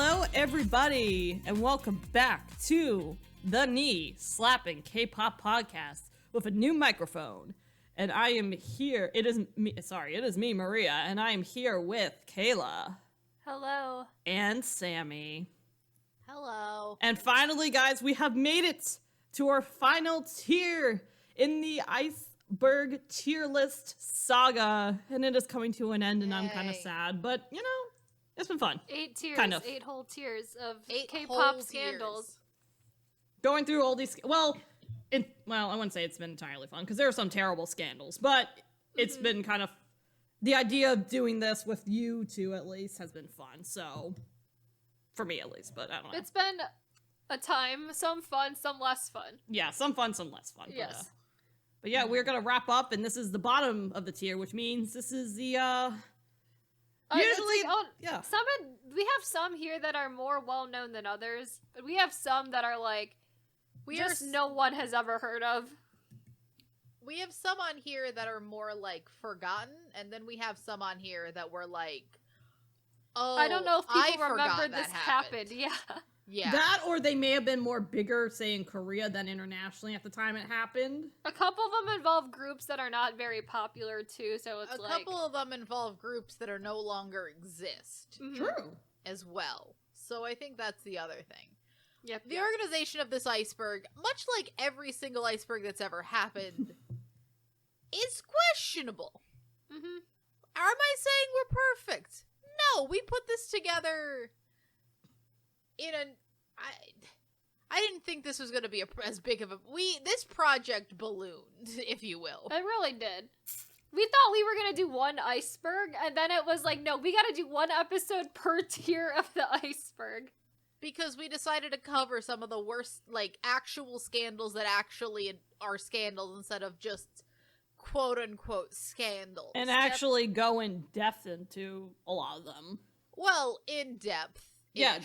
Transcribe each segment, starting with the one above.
Hello, everybody, and welcome back to the knee-slapping K-pop podcast with a new microphone. And I am here. It is me, Maria, and I am here with Kayla. Hello. And Sammy. Hello. And finally, guys, we have made it to our final tier in the Iceberg tier list saga. And it is coming to an end, and I'm kind of sad, but, you know, it's been fun. 8 tiers, kind of. 8 whole tiers of 8 K-pop scandals. Tiers. Going through all these, I wouldn't say it's been entirely fun, because there are some terrible scandals, but it's been kind of, the idea of doing this with you two, at least, has been fun, so, for me, at least, but I don't know. It's been a time, some fun, some less fun. Yeah, some fun, some less fun. Yes. But yeah, we're gonna wrap up, and this is the bottom of the tier, which means this is the, usually, yeah. We have some here that are more well-known than others, but we have some that are like, no one has ever heard of. We have some on here that are more, like, forgotten, and then we have some on here that were like, oh, I don't know if people I remember this happened. Yeah. Yeah. That, or they may have been more bigger, say, in Korea than internationally at the time it happened. A couple of them involve groups that are not very popular, too, so it's a couple of them involve groups that are no longer exist. Mhm. True. As well. So I think that's the other thing. Yep. The organization of this iceberg, much like every single iceberg that's ever happened, is questionable. Mm-hmm. Am I saying we're perfect? No, we put this together in I didn't think this was going to be as big of a... This project ballooned, if you will. It really did. We thought we were going to do one iceberg, and then it was like, no, we got to do one episode per tier of the iceberg. Because we decided to cover some of the worst, like, actual scandals that actually are scandals instead of just quote-unquote scandals. And actually go in depth into a lot of them. Well, in depth. Yeah,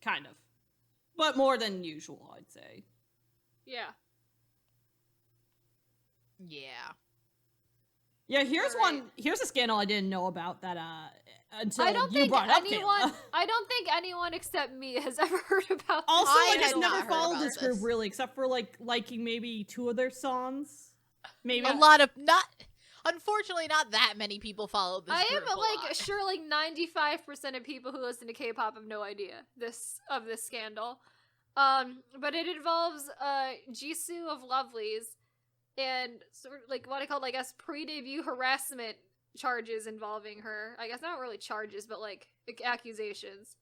kind of. But more than usual, I'd say. Yeah. Yeah. Yeah, here's here's a scandal I didn't know about that, until you brought up, Kayla. I don't think anyone except me has ever heard about this. Also, I just had not never heard followed about this group, this. really, except for, like, liking maybe 2 of their songs. Maybe. A lot of, unfortunately, not that many people followed this I group am, a like, lot. sure, like, 95% of people who listen to K-pop have no idea of this scandal. But it involves, Jisoo of Lovelyz, and sort of, like, what I call, I guess, pre-debut harassment charges involving her. I guess not really charges, but, like accusations.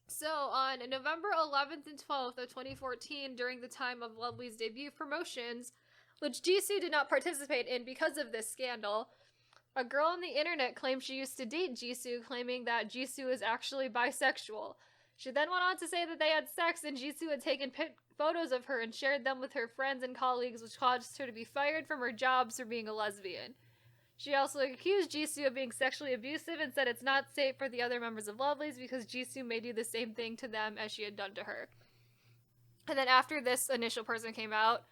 So, on November 11th and 12th of 2014, during the time of Lovelyz's debut promotions, which Jisoo did not participate in because of this scandal, a girl on the internet claimed she used to date Jisoo, claiming that Jisoo is actually bisexual. She then went on to say that they had sex and Jisoo had taken photos of her and shared them with her friends and colleagues, which caused her to be fired from her jobs for being a lesbian. She also accused Jisoo of being sexually abusive and said it's not safe for the other members of Lovelyz because Jisoo may do the same thing to them as she had done to her. And then after this initial person came out,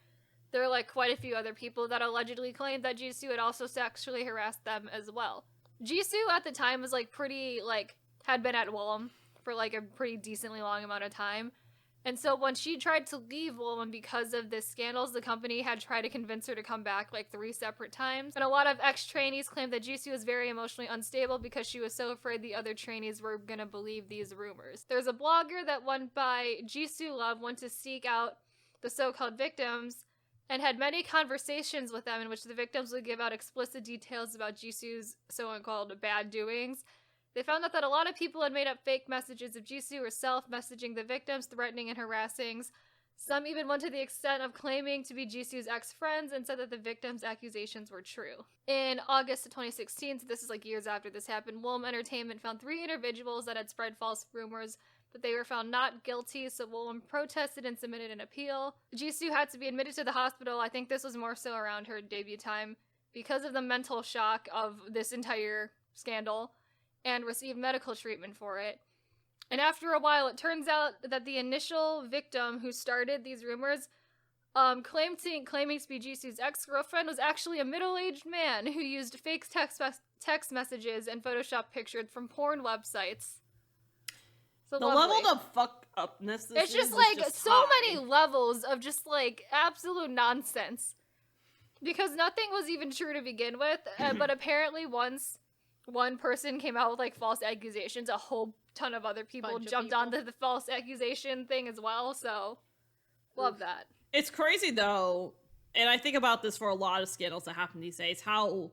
there were, like, quite a few other people that allegedly claimed that Jisoo had also sexually harassed them as well. Jisoo at the time was, like, pretty, like, had been at Woolham for, like, a pretty decently long amount of time. And so when she tried to leave Woolham because of this scandals, the company had tried to convince her to come back, like, 3 separate times. And a lot of ex-trainees claimed that Jisoo was very emotionally unstable because she was so afraid the other trainees were gonna believe these rumors. There's a blogger that went by Jisoo Love, went to seek out the so-called victims, and had many conversations with them in which the victims would give out explicit details about Jisoo's so-called bad doings. They found out that a lot of people had made up fake messages of Jisoo herself, messaging the victims, threatening and harassing. Some even went to the extent of claiming to be Jisoo's ex-friends and said that the victims' accusations were true. In August of 2016, so this is like years after this happened, Woolham Entertainment found 3 individuals that had spread false rumors, but they were found not guilty, so Woolham protested and submitted an appeal. Jisoo had to be admitted to the hospital. I think this was more so around her debut time because of the mental shock of this entire scandal, and received medical treatment for it. And after a while, it turns out that the initial victim who started these rumors, claiming to be Jisoo's ex-girlfriend, was actually a middle-aged man who used fake text messages and Photoshop pictures from porn websites. So The lovely. level of fuck upness. It's just is like just so high. many levels of just like absolute nonsense. Because nothing was even true to begin with, but apparently once one person came out with like false accusations, a whole ton of other people Bunch of jumped people. onto the false accusation thing as well. So love that. It's crazy though, and I think about this for a lot of scandals that happen these days. How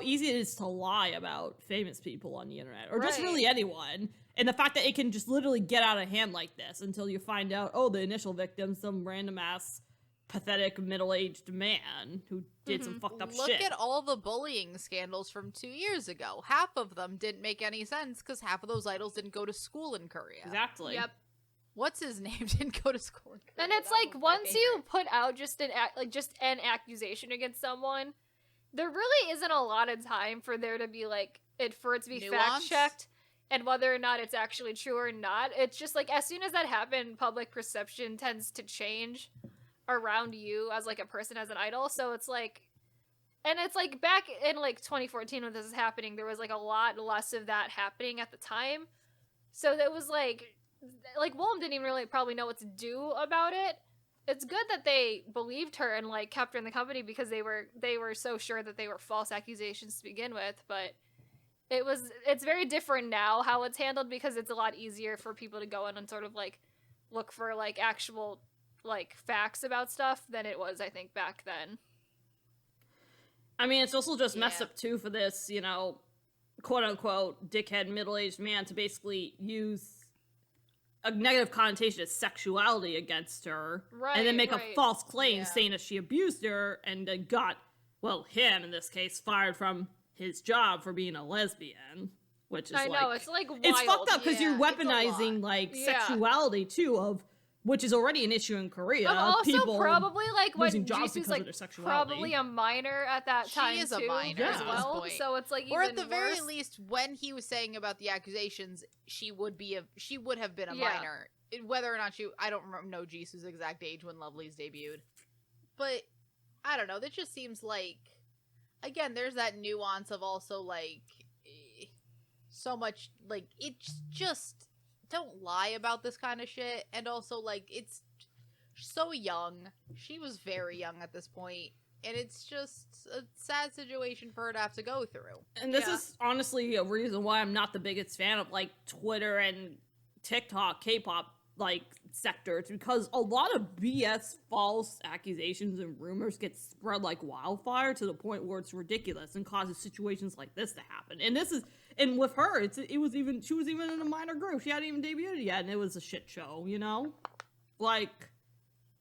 easy it is to lie about famous people on the internet, or just Right. really anyone. And the fact that it can just literally get out of hand like this until you find out, oh, the initial victim, some random ass, pathetic middle-aged man who did some fucked up Look shit. at all the bullying scandals from 2 years ago. Half of them didn't make any sense because half of those idols didn't go to school in Korea. Exactly. Yep. What's his name didn't go to school in Korea. And it's That like was my once you favorite. put out just an accusation against someone, there really isn't a lot of time for there to be like for it to be Nuance? fact checked and whether or not it's actually true or not. It's just like as soon as that happened, public perception tends to change around you as like a person, as an idol. So it's like, and it's like back in like 2014 when this is happening, there was like a lot less of that happening at the time. So that was like Willem didn't even really probably know what to do about it. It's good that they believed her and like kept her in the company because they were so sure that they were false accusations to begin with. But it's very different now how it's handled because it's a lot easier for people to go in and sort of like look for like actual like facts about stuff than it was, I think, back then. I mean, it's also just messed Yeah. up too for this, quote unquote dickhead middle-aged man to basically use a negative connotation of sexuality against her, and then make a Right. false claim Yeah. saying that she abused her, and then got, him in this case, fired from his job for being a lesbian, which is I know, it's like wild. it's fucked up because Yeah, you're it's a weaponizing lot. like Yeah. sexuality too, which is already an issue in Korea. But also people probably like when losing jobs Jisoo's because of like their sexuality. probably a minor at that She time is a too, minor as at this well. point. So it's like even Or at the very worse. least, when he was saying about the accusations, she would have been a Yeah. minor. Whether or not I don't know Jisoo's exact age when Lovelyz debuted, but I don't know. That just seems like, again, there's that nuance of also like so much like it's just don't lie about this kind of shit, and also like it's so young. She was very young at this point, and it's just a sad situation for her to have to go through. And this Yeah. is honestly a reason why I'm not the biggest fan of like Twitter and TikTok K-pop like sectors, because a lot of BS false accusations and rumors get spread like wildfire to the point where it's ridiculous and causes situations like this to happen. And with her, she was even in a minor group. She hadn't even debuted yet, and it was a shit show, Like,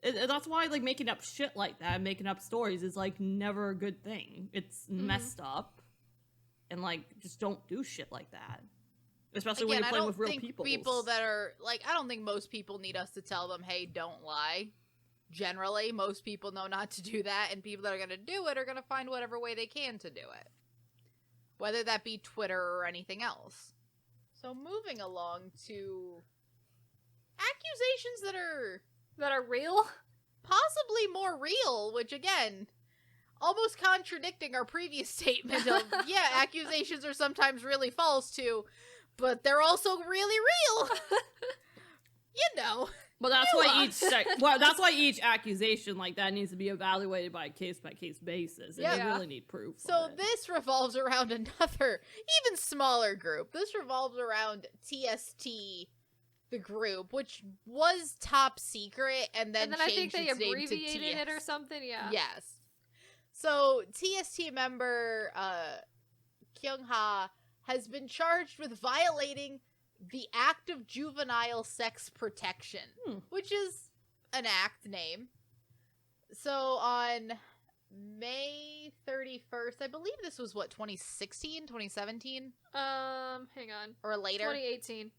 that's why like making up shit like that, making up stories is like never a good thing. It's messed up, and like just don't do shit like that. Especially when Again, you're I playing don't with real think people. people that are like, I don't think most people need us to tell them, hey, don't lie. Generally, most people know not to do that, and people that are going to do it are going to find whatever way they can to do it. Whether that be Twitter or anything else. So moving along to accusations that are real. possibly more real, which again, almost contradicting our previous statement of, yeah, accusations are sometimes really false too, but they're also really real. But that's why nuance. that's why each accusation like that needs to be evaluated by case basis, and you Yeah. really need proof. So of it. this revolves around another, even smaller group. This revolves around TST, the group, which was top secret, and then I think changed they its name to abbreviated it or TS. something. Yeah. Yes. So TST member Kyung-ha has been charged with violating the Act of Juvenile Sex Protection, which is an act name. So on May 31st, I believe this was 2016, 2017? Hang on. Or later? 2018.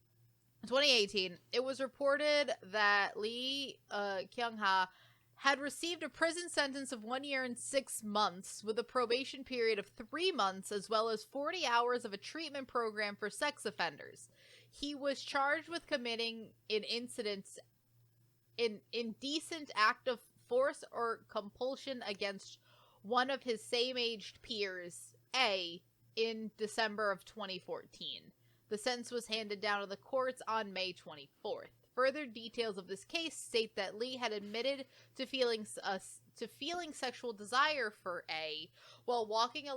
2018, it was reported that Lee Kyung-ha had received a prison sentence of 1 year and 6 months with a probation period of 3 months, as well as 40 hours of a treatment program for sex offenders. He was charged with committing indecent act of force or compulsion against one of his same-aged peers, A, in December of 2014. The sentence was handed down to the courts on May 24th. Further details of this case state that Lee had admitted to feeling sexual desire for A while walking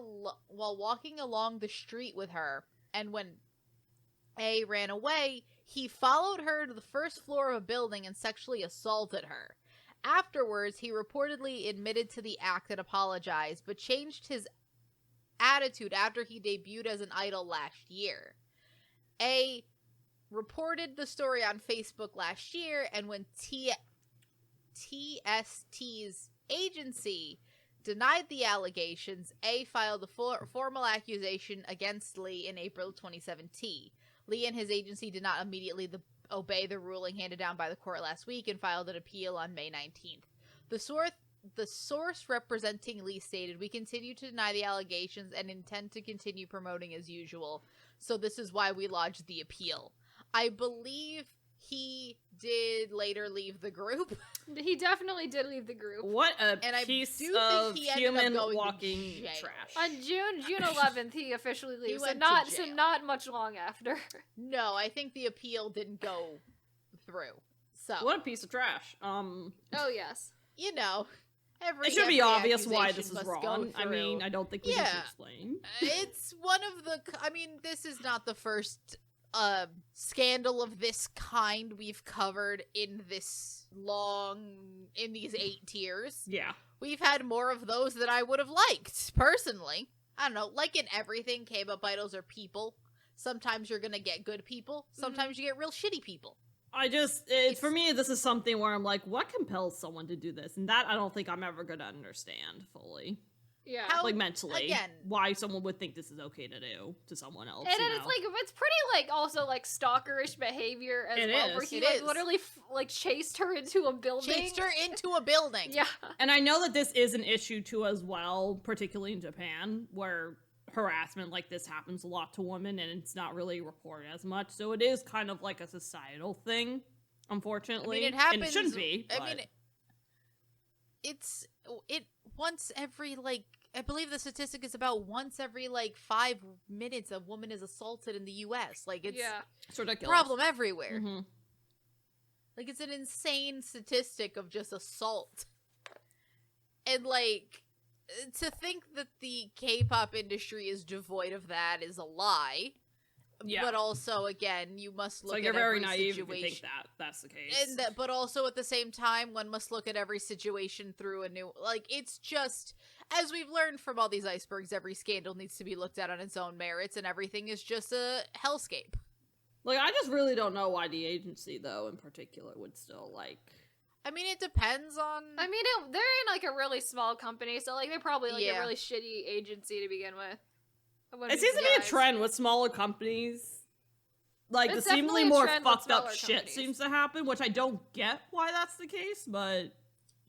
along the street with her, and when A ran away, he followed her to the first floor of a building and sexually assaulted her. Afterwards, he reportedly admitted to the act and apologized, but changed his attitude after he debuted as an idol last year. A reported the story on Facebook last year, and when TST's agency denied the allegations, A filed a formal accusation against Lee in April 2017. Lee and his agency did not immediately obey the ruling handed down by the court last week and filed an appeal on May 19th. The source representing Lee stated, "We continue to deny the allegations and intend to continue promoting as usual, so this is why we lodged the appeal." I believe he did later leave the group. He definitely did leave the group. What a And I piece do think of he ended up human going to walking jail. trash. On June 11th, he officially leaves. went So to jail. not much long after. No, I think the appeal didn't go through. So, What a piece of trash. Oh yes. you know, It should be every obvious why accusation this is must go wrong. I mean, through. I don't think we need to Yeah. explain. It's one of the, I mean, this is not the first scandal of this kind we've covered in these 8 tiers. Yeah. We've had more of those than I would have liked, personally. I don't know, like in everything, K-pop idols are people. Sometimes you're gonna get good people, sometimes you get real shitty people. For me, this is something where I'm like, what compels someone to do this? And that I don't think I'm ever gonna understand fully. Yeah. How- Like, mentally. again- Why someone would think this is okay to do to someone else. And you it's know? like it's pretty like also like stalkerish behavior as It well, is. where he It like is. literally like chased her into a building. Chased her into a building. Yeah. And I know that this is an issue too as well, particularly in Japan, where harassment like this happens a lot to women and it's not really reported as much. So it is kind of like a societal thing, unfortunately. I mean, it happens. And it shouldn't be. I but- mean, it once every, like, I believe the statistic is about once every, like, 5 minutes a woman is assaulted in the U.S. Like, it's Yeah. it's ridiculous. problem everywhere. Mhm. Like, it's an insane statistic of just assault. And, like, to think that the K-pop industry is devoid of that is a lie. Yeah. But also, again, you must So look you're at very every naive situation. if you think that that's the case. And but also at the same time, one must look at every situation through a new, like, it's just, as we've learned from all these icebergs, every scandal needs to be looked at on its own merits, and everything is just a hellscape. Like, I just really don't know why the agency, though, in particular, would still, like... I mean, it depends on... I mean, they're in like a really small company, so like they're probably like Yeah. a really shitty agency to begin with. It seems to be a trend with smaller companies. Like, It's the seemingly definitely a more trend with fucked up smaller shit companies. seems to happen, which I don't get why that's the case, but...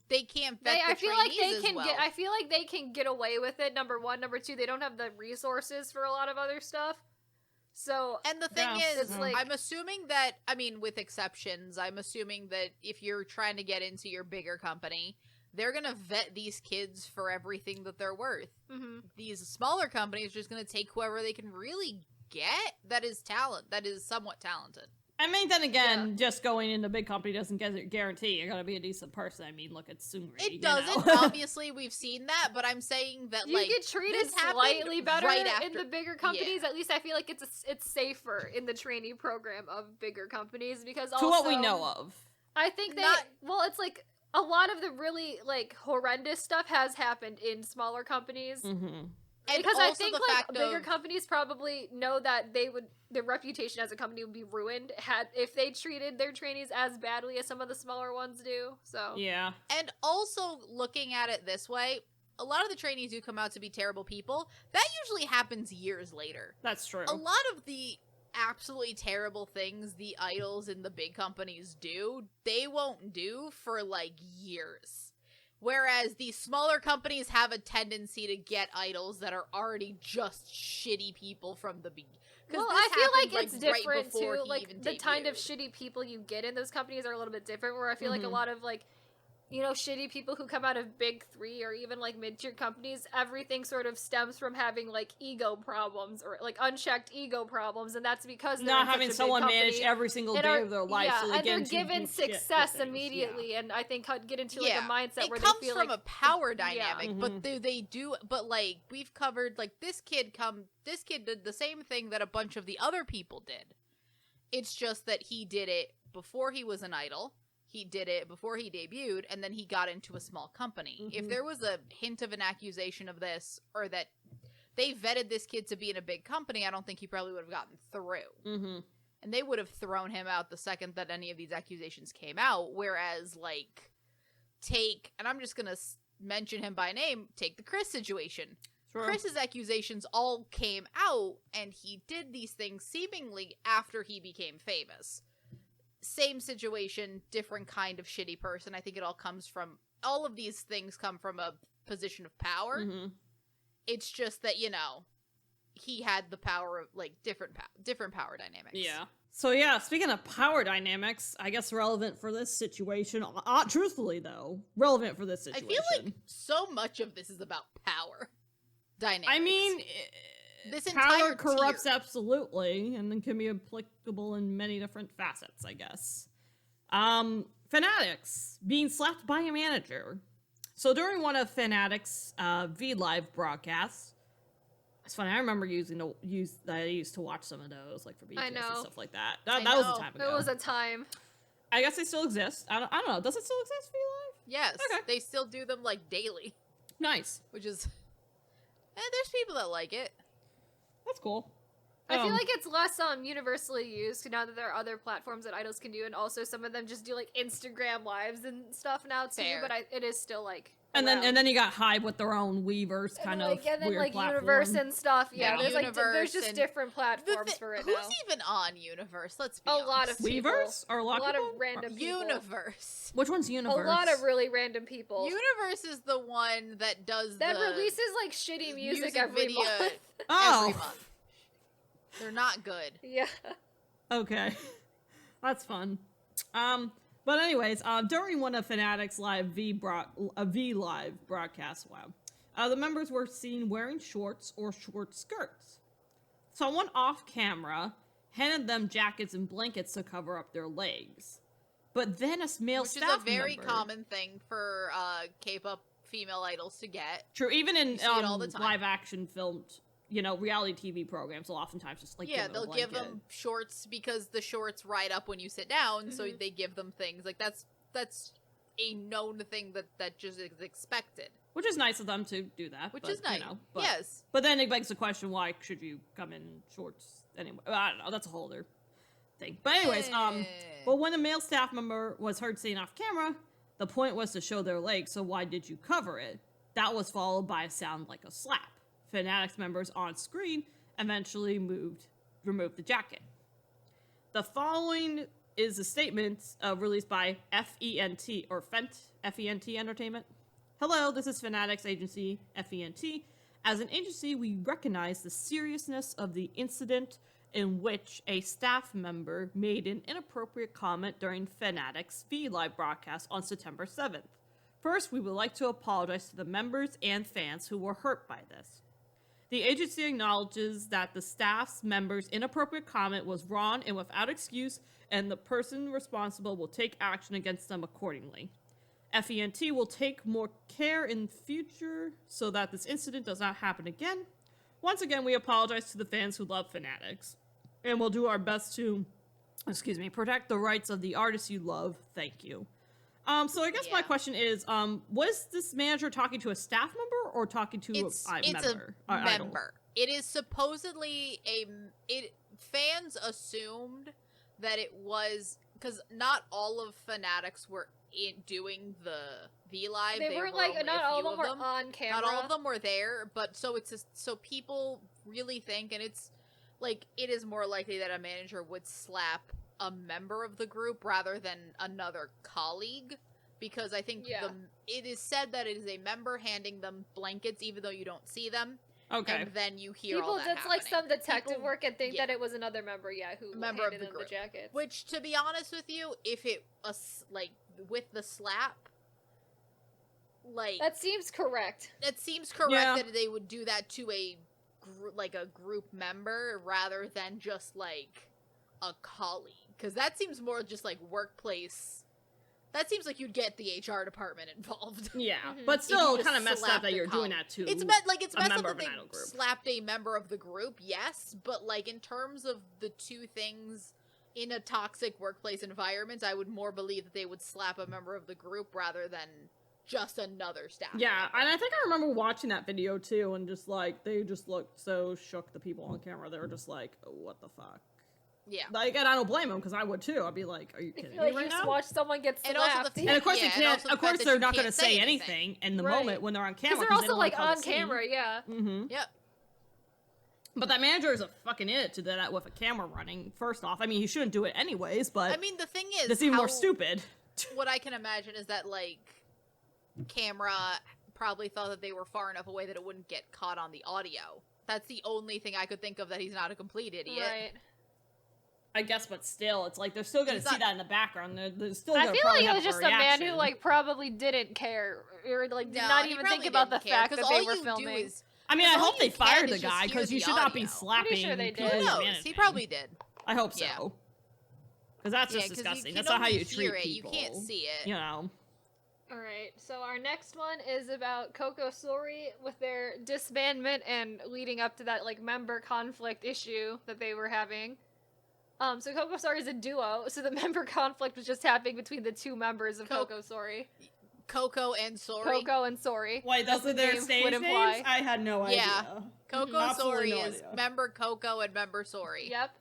They can't vet I the feel like trainees they as can well. get. I feel like they can get away with it. Number one, number two, they don't have the resources for a lot of other stuff. So And the thing Yeah. is, It's like- I'm assuming that, I mean, with exceptions, I'm assuming that if you're trying to get into your bigger company, they're gonna vet these kids for everything that they're worth. mhm. These smaller companies are just gonna take whoever they can really get that is somewhat talented. I mean, then again, just going into a big company doesn't guarantee you're gonna be a decent person. I mean, look at Sungri. It doesn't, obviously, we've seen that, but I'm saying that, You like, get treated this happened slightly better right in after- the bigger companies. At least I feel like it's safer in the trainee program of bigger companies because also To what we know of. I think it's like a lot of the really like horrendous stuff has happened in smaller companies. Mm-hmm. And Because I also think the like fact bigger of- companies probably know that their reputation as a company would be ruined if they treated their trainees as badly as some of the smaller ones do. So Yeah. And also, looking at it this way, a lot of the trainees do come out to be terrible people. That usually happens years later. That's true. A lot of the absolutely terrible things the idols in the big companies do, they won't do for, like, years. Whereas these smaller companies have a tendency to get idols that are already just shitty people from the beginning. well, I feel like it's different too. Like the kind of shitty people you get in those companies are a little bit different. Where I feel like a Mhm. lot of like you know, shitty people who come out of big three or even like mid-tier companies, everything sort of stems from having like ego problems or like unchecked ego problems, and that's because they're not in such having a big someone company manage every single and day are- of their life, yeah, so they and get they're into given deep shit with success things. immediately, and I think get into yeah, like a mindset it where comes they feel from like a power yeah. dynamic, but they do. But like we've covered, like this kid did the same thing that a bunch of the other people did. It's just that he did it before he was an idol. He did it before he debuted, and then he got into a small company. If there was a hint of an accusation of this, or that they vetted this kid to be in a big company, I don't think he probably would have gotten through. And they would have thrown him out the second that any of these accusations came out. Whereas, like, and I'm just gonna mention him by name, take the Chris situation. Sure. Chris's accusations all came out, and he did these things seemingly after he became famous. Same situation, different kind of shitty person. I think all of these things come from a position of power. It's just that, you know, he had the power of, like, different power dynamics. Yeah. So yeah, speaking of power dynamics, I guess relevant for this situation, truthfully though, relevant for this situation. I feel like so much of this is about power dynamics. I mean, this power entire corrupts tier. absolutely, and then can be applicable in many different facets, I guess. Fanatics being slapped by a manager. So during one of Fanatics' V-Live broadcasts, it's funny, I remember I used to watch some of those, like for BTS and stuff like that. That was a time ago. It was a time. I guess they still exist. I don't know. Does it still exist, V-Live? Yes, Okay. they still do them, like, daily. Nice. Which is... there's people that like it. That's cool. I feel like it's less universally used now that there are other platforms that idols can do, and also some of them just do like Instagram lives and stuff now too. Fair. But it is still like and then you got Hybe with their own Weavers kind of and then weird like platform. Universe and stuff. Yeah, Yeah, there's like Universe there's just and different platforms for it who's now. even on Universe? Let's be A honest. lot of people. Weavers or a lot of people? random people. Universe. Which one's A Universe? lot of really random people Universe is the one that does that the releases like shitty music every video month. Oh, every month. They're not good. Yeah. okay, that's fun. But anyways, during one of Fanatics' live V-Live broadcasts, the members were seen wearing shorts or short skirts. Someone off camera handed them jackets and blankets to cover up their legs. But then a male Which staff is a very member, common thing for K-pop female idols to get. true, even in see it all the time. live action filmed, reality TV programs will oftentimes just like They'll give them shorts because the shorts ride up when you sit down, so they give them things like that's a known thing that just is expected. Which is nice of them to do that. Which but, is nice. Yes. But then it begs the question, why should you come in shorts anyway? I don't know. That's a whole other thing. But anyways, but when a male staff member was heard saying off camera, the point was to show their legs, so why did you cover it? That was followed by a sound like a slap. Fanatics members on screen eventually removed the jacket. The following is a statement released by FENT Entertainment. Hello, this is Fanatics agency FENT. As an agency, we recognize the seriousness of the incident in which a staff member made an inappropriate comment during Fanatics' V-Live broadcast on September 7th. First, we would like to apologize to the members and fans who were hurt by this. The agency acknowledges that the staff's member's inappropriate comment was wrong and without excuse, and the person responsible will take action against them accordingly. FENT will take more care in future so that this incident does not happen again. Once again, we apologize to the fans who love Fanatics, and we'll do our best to, protect the rights of the artists you love. Thank you. So I guess my question is, was this manager talking to a staff member or talking to a member? A member. It is supposedly fans assumed that it was, because not all of Fanatics were doing the V-Live. They were like, not all of them were on camera. Not all of them were there, but so people really think, and it's like, it is more likely that a manager would slap a member of the group rather than another colleague, because I think it is said that it is a member handing them blankets even though you don't see them. Okay. And then you hear people all that that's like some detective People- work and think that it was another member, who Member handed of the them group. the jackets. Which, to be honest with you, if it like with the slap, like That seems correct. it seems correct Yeah. that they would do that to a group member rather than just like a colleague, because that seems more just like workplace. That seems like you'd get the HR department involved. Yeah, Mhm. but If still you just kind of messed slapped up that a you're doing colleague. that too. It's messed member up of that an they idol group. slapped a member of the group, yes, but like in terms of the two things in a toxic workplace environment, I would more believe that they would slap a member of the group rather than just another staff Yeah, member. and I think I remember watching that video too, and just like they just looked so shook. The people on camera, they were just like, oh, "What the fuck?" Yeah. Like, and I don't blame them because I would too. I'd be like, "Are you I kidding feel me like right you just now?" watch someone get And also slapped. the And of course Yeah, they and can't. also the Of course fact that they're you not going to can't say say anything in the Right. moment when they're on camera. Because they're also like on camera, yeah. Mm-hmm. Yep. But that manager is a fucking idiot to do that with a camera running. First off, I mean, he shouldn't do it anyways. But I mean, the thing is, that's even more how- stupid. What I can imagine is that like camera probably thought that they were far enough away that it wouldn't get caught on the audio. That's the only thing I could think of that he's not a complete idiot. Right. I guess, but still, it's like they're still going to He's see not- that in the background. They're still. I Gonna feel probably like it have was just a man reaction. who like probably didn't care or like did No, not he even probably think about the didn't care, fact 'cause that all they were you do filming. is- I mean, I 'cause all hope they you can fired is the just guy hear because you the should not be audio. slapping. Pretty sure they people did. in Who knows? management. He probably did. I hope so. Yeah. Because that's Yeah, just 'cause disgusting. you That's can not how only you treat hear it, people. You can't see it. You know. Alright, so our next one is about Cocosori with their disbandment and leading up to that like member conflict issue that they were having. So Cocosori is a duo, so the member conflict was just happening between the two members of Cocosori. Coco and Sori. Coco and Sori. Wait, as those the are their name stage would names? imply. I had no idea. Yeah. Coco Absolutely Sori no is idea. member Coco and member Sori. Yep.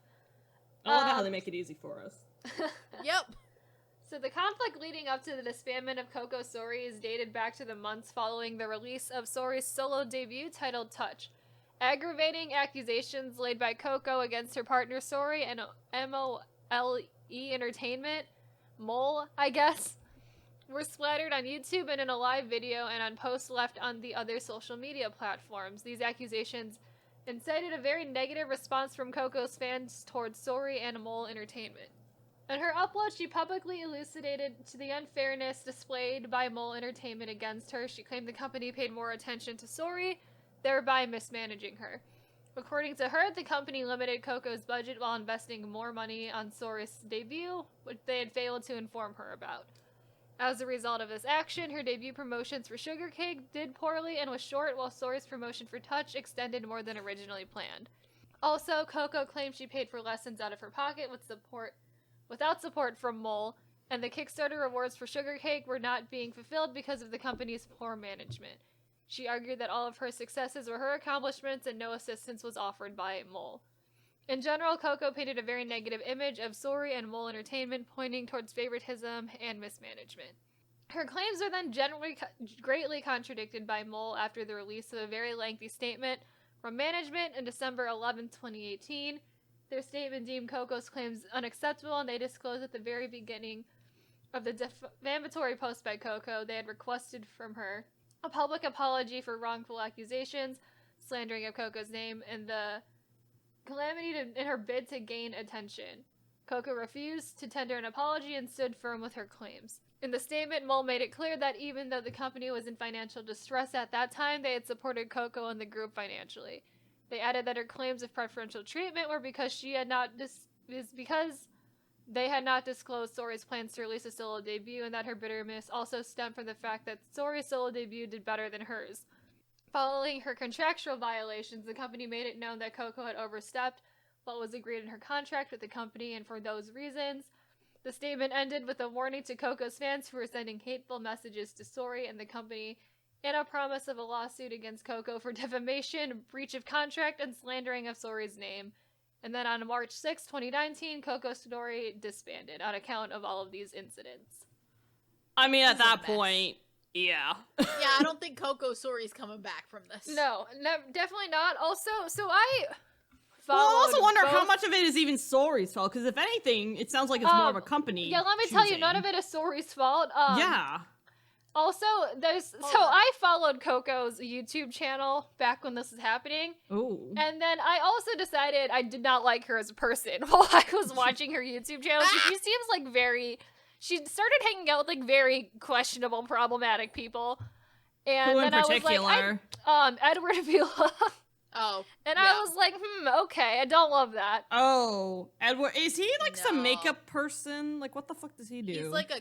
I love how Um, they make it easy for us. Yep. So the conflict leading up to the disbandment of Cocosori is dated back to the months following the release of Sori's solo debut titled Touch. Aggravating accusations laid by Coco against her partner Sori and MOLE Entertainment, Mole, I guess, were splattered on YouTube and in a live video and on posts left on the other social media platforms. These accusations incited a very negative response from Coco's fans towards Sori and Mole Entertainment. In her upload, she publicly elucidated to the unfairness displayed by Mole Entertainment against her. She claimed the company paid more attention to Sori, thereby mismanaging her. According to her, the company limited Coco's budget while investing more money on Sori's debut, which they had failed to inform her about. As a result of this action, her debut promotions for Sugar Cake did poorly and was short, while Sori's promotion for Touch extended more than originally planned. Also, Coco claimed she paid for lessons out of her pocket without support from Mole, and the Kickstarter rewards for Sugar Cake were not being fulfilled because of the company's poor management. She argued that all of her successes were her accomplishments and no assistance was offered by Mole. In general, Coco painted a very negative image of Sori and Mole Entertainment, pointing towards favoritism and mismanagement. Her claims were then generally greatly contradicted by Mole after the release of a very lengthy statement from management in December 11, 2018. Their statement deemed Coco's claims unacceptable, and they disclosed at the very beginning of the defamatory post by Coco they had requested from her a public apology for wrongful accusations, slandering of Coco's name, and the calamity in her bid to gain attention. Coco refused to tender an apology and stood firm with her claims. In the statement, Mole made it clear that even though the company was in financial distress at that time, they had supported Coco and the group financially. They added that her claims of preferential treatment were because they had not disclosed Sori's plans to release a solo debut, and that her bitterness also stemmed from the fact that Sori's solo debut did better than hers. Following her contractual violations, the company made it known that Coco had overstepped what was agreed in her contract with the company, and for those reasons, the statement ended with a warning to Coco's fans who were sending hateful messages to Sori and the company, and a promise of a lawsuit against Coco for defamation, breach of contract, and slandering of Sori's name. And then on March 6, 2019, Cocosori disbanded on account of all of these incidents. I mean, at This is a that mess. point, yeah. Yeah, I don't think Coco Sori's coming back from this. No, definitely not. Also, so I Well, I also followed wonder how both- much of it is even Sori's fault, because if anything, it sounds like it's more of a company. Yeah, let me tell you, choosing. none of it is Sori's fault. Yeah. Also, I followed Coco's YouTube channel back when this was happening, Ooh. and then I also decided I did not like her as a person while I was watching her YouTube channel. She seems like she started hanging out with like very questionable, problematic people, And Who in then I was like, particular? Edward Vila. Oh. And yeah. I was like, okay, I don't love that. Oh, Edward. Is he like some No. makeup person? Like, what the fuck does he do? He's like a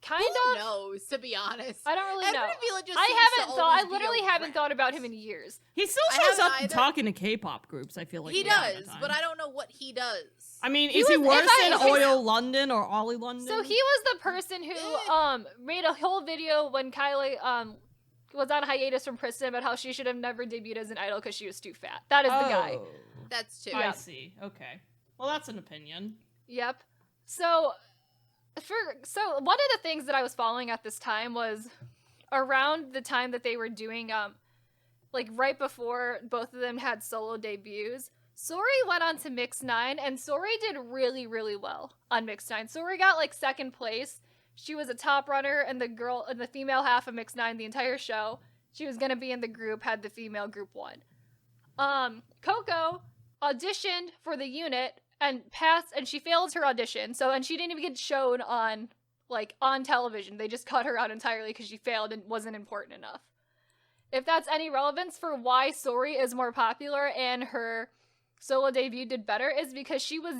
Kind who of. knows, to be honest. I don't really know. Edward Vila just I seems to haven't thought. always I be literally around. haven't thought about him in years. He still I shows haven't up either. talking to K-pop groups. I feel like He from time to does, time. but I don't know what he does. I mean, He is he was- worse if I- than if he's- Oil London or Ollie London? So he was the person who made a whole video when Kylie was on hiatus from Princeton about how she should have never debuted as an idol because she was too fat. That is the guy. Oh, That's too. I see. Okay. Well, that's an opinion. Yep. So one of the things that I was following at this time was around the time that they were doing like right before both of them had solo debuts. Sori went on to Mix 9 and Sori did really, really well on Mix 9. Sori got like second place. She was a top runner and the female half of Mix 9 the entire show. She was gonna be in the group, had the female group won. Coco auditioned for the unit and passed, and she failed her audition. And she didn't even get shown on television. They just cut her out entirely because she failed and wasn't important enough. If that's any relevance for why Sori is more popular and her solo debut did better, is because she was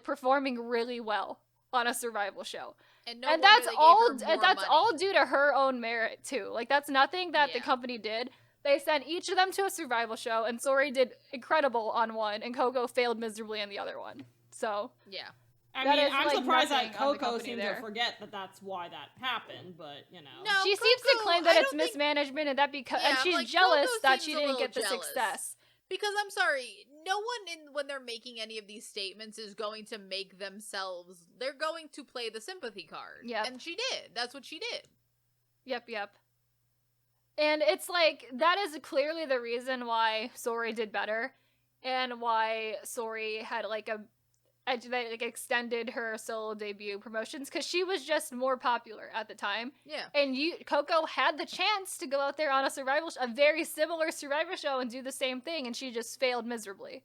performing really well on a survival show. And That's all due to her own merit too. Like, that's nothing that the Yeah. company did. They sent each of them to a survival show, and Sori did incredible on one, and Coco failed miserably on the other one. So Yeah. I That mean, is, I'm like, surprised nothing that on the Coco company seemed there. to forget that that's why that happened, but, you know. No, she seems to Coco, claim I that it's don't think- mismanagement, and that because Yeah, and she's like, jealous Coco that seems she a didn't little get the jealous. success. Because I'm sorry, no one when they're making any of these statements is going to make themselves. They're going to play the sympathy card. Yep. And she did. That's what she did. Yep. And it's like, that is clearly the reason why Sori did better, and why Sori had extended her solo debut promotions, because she was just more popular at the time. Yeah. And Coco had the chance to go out there on a very similar survivor show and do the same thing, and she just failed miserably.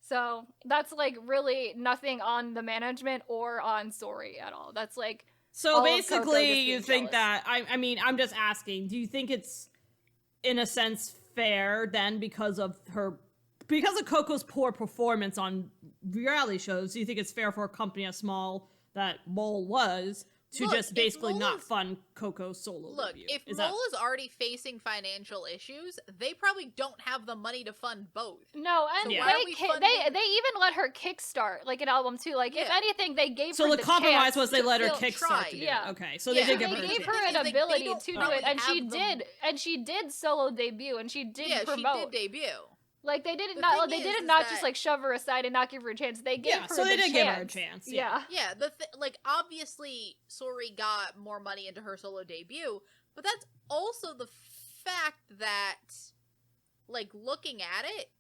So that's really nothing on the management or on Sori at all. That's So all of Coco basically, just you being think jealous. that, I mean, I'm just asking, do you think it's, in a sense, fair then because of Coco's poor performance on reality shows? Do you think it's fair for a company as small that Mole was to Look, just if basically Mole not is- fund Coco's solo Look, debut? if Is Mole that- is already facing financial issues, they probably don't have the money to fund both. No, and So why are we funding- they even let her kickstart an album too. If Yeah. anything, they gave So her the compromise chance was they to let her feel- kickstart try. to do it. Yeah. Okay, so Yeah. they did They give her a gave chance. her They an don't ability to do probably it, and she have the- did, and she did solo debut, and she did Yeah, promote. she did debut. They did The not, thing they did is not that- just shove her aside and not give her a chance. They gave Yeah, her so they the did give her a chance, yeah. Yeah, obviously, Sori got more money into her solo debut, but that's also the fact that, looking at it,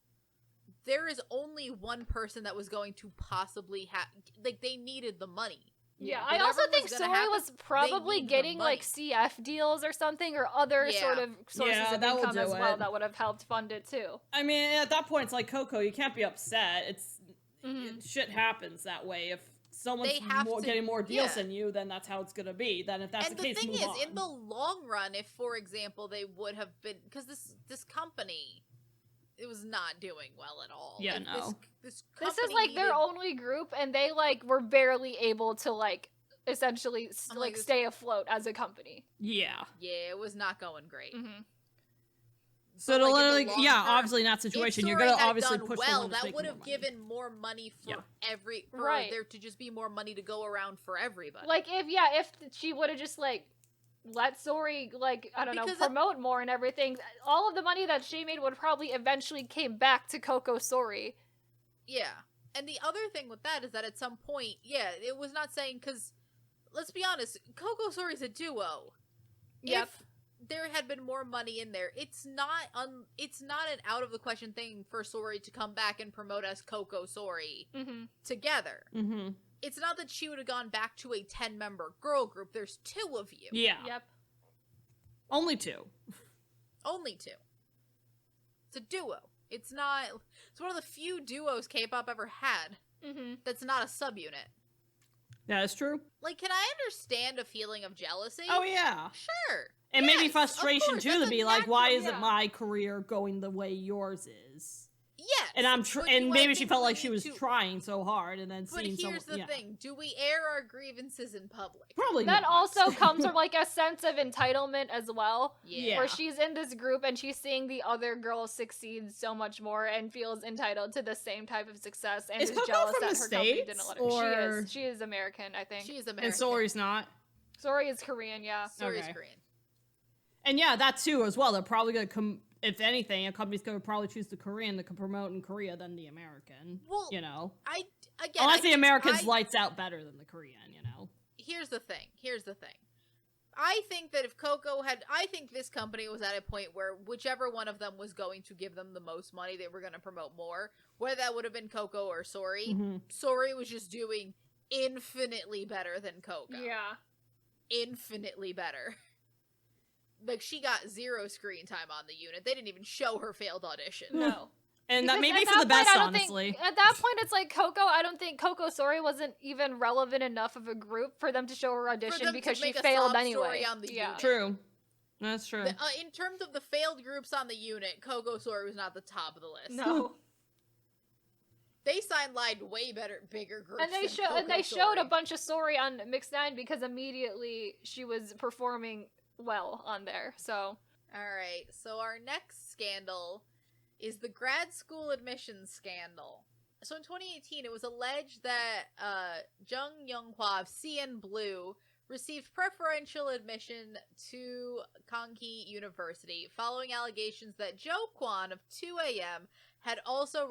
there is only one person that was going to possibly have, they needed the money. Yeah, I Whatever also think was gonna Sori happen, was probably need the getting money. CF deals or something, or other Yeah. sort of sources Yeah, of that will income do as well it. that would have helped fund it too. I mean, at that point, it's like Coco, you can't be upset. Mhm. Shit happens that way. If someone's They have to- getting more deals yeah. than you, then that's how it's gonna be. Then if that's And the the case, thing move is, on. in the long run, if, for example, they would have been, because this company, it was not doing well at all. Yeah, Like, no. This This is company their needed- only group, and they were barely able to essentially I'm like, stay afloat as a company. Yeah. Yeah, it was not going great. Mm-hmm. So But, to in the literally, long yeah, term, obviously in that situation, if you're Sori gonna had obviously done push well, the one that's that making would more have money. given more money for Yeah. Right. there to just be more money to go around for everybody. If she would have just let Sori I don't know, Because promote more and everything, all of the money that she made would probably eventually came back to Cocosori. Yeah. And the other thing with that is that at some point, yeah, it was not saying, because, let's be honest, Cocosori's a duo. Yep. If there had been more money in there, it's not an out of the question thing for Sori to come back and promote as Cocosori Mm-hmm. together. Mm-hmm. It's not that she would have gone back to a 10-member girl group. There's 2 of you. Yeah. Yep. Only 2. Only 2. It's a duo. It's one of the few duos K-pop ever had Mm-hmm. that's not a subunit. That is true. Can I understand a feeling of jealousy? Oh yeah. Sure. And maybe Yes, of frustration course, too that's to a be like, why natural- isn't yeah. my career going the way yours is? Yes. And but and do I maybe she think felt we like she need was to- trying so hard, and then But seeing here's someone. the thing: do we air our grievances in public? Probably That not. also comes from like a sense of entitlement as well. Yeah. Where she's in this group and she's seeing the other girls succeed so much more and feels entitled to the same type of success and Is is Coco jealous from that the her company States, didn't let her. or- She is American, I think. She's American. And Sori's not. Sori is Korean, yeah. Sori's Okay. Korean. And yeah, that too as well. They're probably gonna come. If anything, a company's gonna probably choose the Korean to promote in Korea than the American. Well, You know, I unless the think American's lights out better than the Korean. You know. Here's the thing. I think that if Coco had, I think this company was at a point where whichever one of them was going to give them the most money, they were going to promote more. Whether that would have been Coco or Sori. Mhm. Sori was just doing infinitely better than Coco. Yeah. Infinitely better. Like, she got 0 screen time on the unit. They didn't even show her failed audition. No. And that Because may at be for the point, best, I don't honestly. Think, at that point, it's like I don't think Cocosori wasn't even relevant enough of a group for them to show her audition them because to she make a failed sob anyway. story on the yeah. unit. True. That's true. In terms of the failed groups on the unit, Cocosori was not the top of the list. No. They sidelined way bigger groups. And they showed a bunch of Sori on Mix 9 because immediately she was performing well on there. So Alright, so our next scandal is the grad school admissions scandal. So in 2018, it was alleged that Jung Young-hwa of CNBLUE received preferential admission to Konkhi University following allegations that Jo Kwon of 2AM had also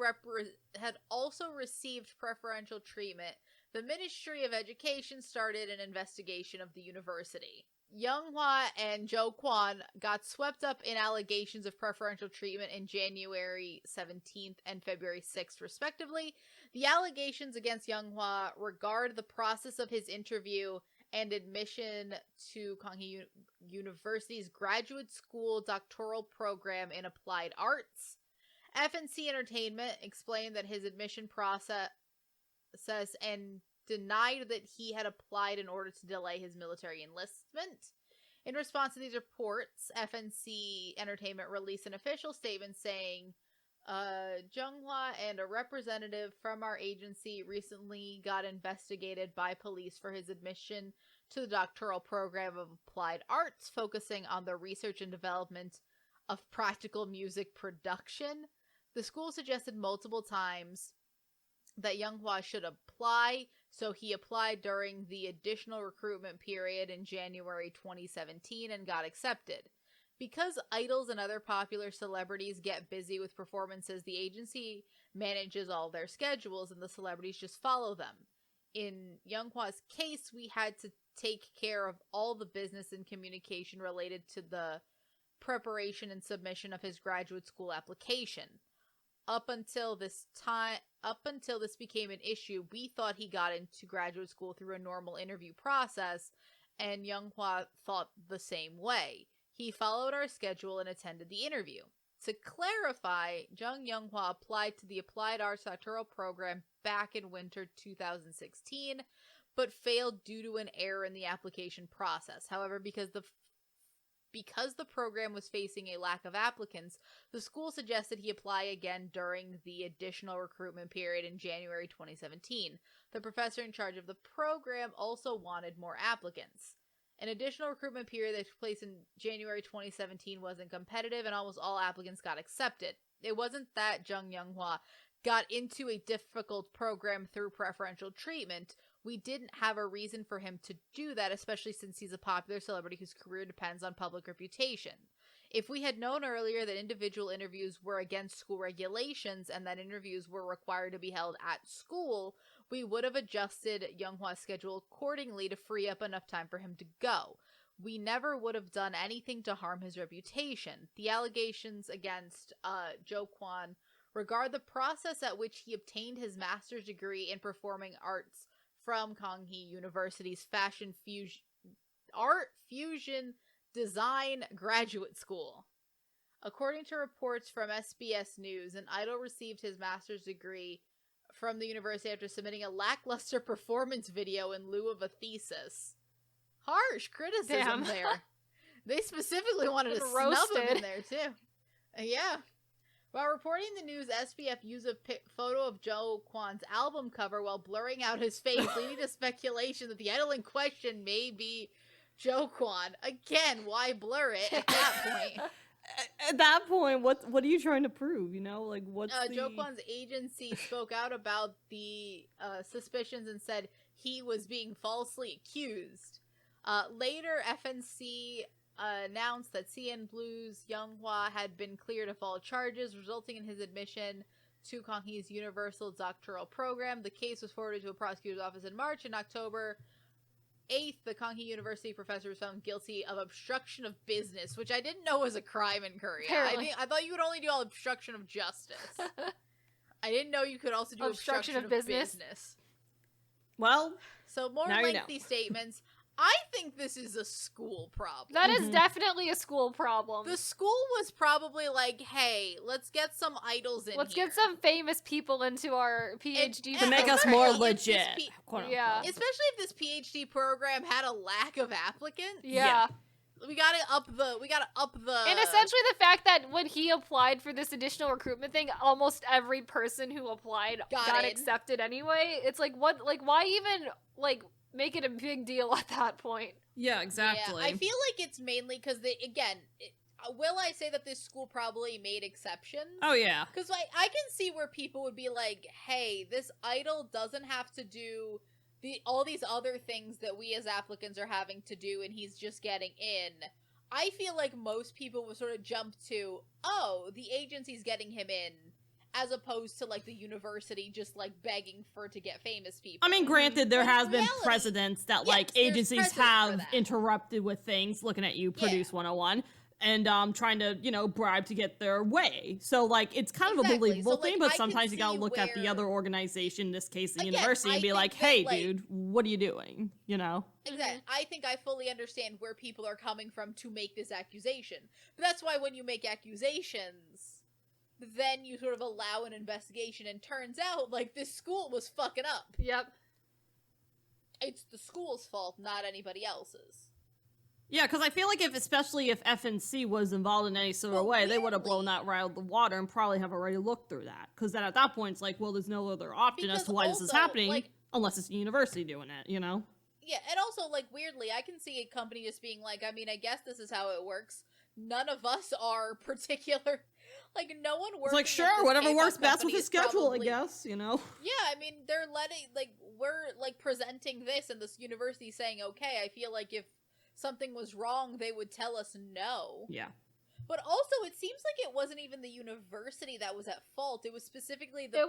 received preferential treatment. The Ministry of Education started an investigation of the university. Young-hwa and Jo Kwon got swept up in allegations of preferential treatment in January 17th and February 6th, respectively. The allegations against Young-hwa regard the process of his interview and admission to Konkhi University's graduate school doctoral program in applied arts. FNC Entertainment explained that his admission process and denied that he had applied in order to delay his military enlistment. In response to these reports, FNC Entertainment released an official statement saying, Jung-hwa and a representative from our agency recently got investigated by police for his admission to the doctoral program of applied arts, focusing on the research and development of practical music production. The school suggested multiple times that Young-hwa should apply, so he applied during the additional recruitment period in January 2017 and got accepted. Because idols and other popular celebrities get busy with performances, the agency manages all their schedules and the celebrities just follow them. In Young-hwa's case, we had to take care of all the business and communication related to the preparation and submission of his graduate school application. Up until this became an issue, we thought he got into graduate school through a normal interview process, and Young-hwa thought the same way. He followed our schedule and attended the interview. To clarify, Jung Young-hwa applied to the Applied Arts Doctoral Program back in winter 2016, but failed due to an error in the application process. However, because the program was facing a lack of applicants, the school suggested he apply again during the additional recruitment period in January 2017. The professor in charge of the program also wanted more applicants. An additional recruitment period that took place in January 2017 wasn't competitive, and almost all applicants got accepted. It wasn't that Jung Young-hwa got into a difficult program through preferential treatment. We didn't have a reason for him to do that, especially since he's a popular celebrity whose career depends on public reputation. If we had known earlier that individual interviews were against school regulations and that interviews were required to be held at school, we would have adjusted Young-hwa's schedule accordingly to free up enough time for him to go. We never would have done anything to harm his reputation. The allegations against Jo Kwon regard the process at which he obtained his master's degree in performing arts from Konkhi University's Art Fusion Design Graduate School. According to reports from SBS News, an idol received his master's degree from the university after submitting a lackluster performance video in lieu of a thesis. Harsh criticism Damn. there. They specifically wanted to snub Roasted. him in there, too. Yeah. While reporting the news, SPF used a photo of Jo Kwon's album cover while blurring out his face, leading to speculation that the idol in question may be Jo Kwon. Again, why blur it at that point? At that point, what are you trying to prove? You know, like what's the... Jo Kwon's agency spoke out about the suspicions and said he was being falsely accused. Later, FNC announced that CNBLUE's Younghwa had been cleared of all charges, resulting in his admission to Kanghee's Universal Doctoral Program. The case was forwarded to a prosecutor's office in March. In October 8th, the Kanghee University professor was found guilty of obstruction of business, which I didn't know was a crime in Korea. I thought you could only do obstruction of justice. I didn't know you could also do obstruction of business. Well, so more lengthy statements. I think this is a school problem. That is definitely a school problem. The school was probably like, hey, let's get some idols in Let's here. get some famous people into our PhD to make us more legit. Yeah. Especially if this PhD program had a lack of applicants. Yeah. We gotta up the And essentially the fact that when he applied for this additional recruitment thing, almost every person who applied got accepted anyway. It's like, what, like, why even, like, make it a big deal at that point? Yeah, exactly. Yeah, I feel like it's mainly because will I say that this school probably made exceptions? Oh, yeah. Because I can see where people would be like, hey, this idol doesn't have to do all these other things that we as applicants are having to do, and he's just getting in. I feel like most people would sort of jump to, oh, the agency's getting him in, as opposed to, like, the university just, like, begging to get famous people. I mean, granted, there has been precedents that, like, agencies have interrupted with things, looking at you, Produce 101, and trying to, you know, bribe to get their way. So, like, it's kind of a believable thing, but sometimes you gotta look at the other organization, in this case, the university, and be like, hey, dude, what are you doing? You know? Exactly. I think I fully understand where people are coming from to make this accusation. But that's why when you make accusations, then you sort of allow an investigation, and turns out, like, this school was fucking up. Yep. It's the school's fault, not anybody else's. Yeah, because I feel like especially if FNC was involved in any sort of way, they would have blown that right out of the water and probably have already looked through that. Because then at that point, it's like, well, there's no other option as to why this is happening, like, unless it's the university doing it, you know? Yeah, and also, like, weirdly, I can see a company just being like, I mean, I guess this is how it works. None of us are particular. Like, no one works. It's like, sure, whatever works best with his schedule, I guess, you know? Yeah, I mean, they're letting, like, we're, like, presenting this, and this university saying, okay, I feel like if something was wrong, they would tell us no. Yeah. But also, it seems like it wasn't even the university that was at fault. It was specifically the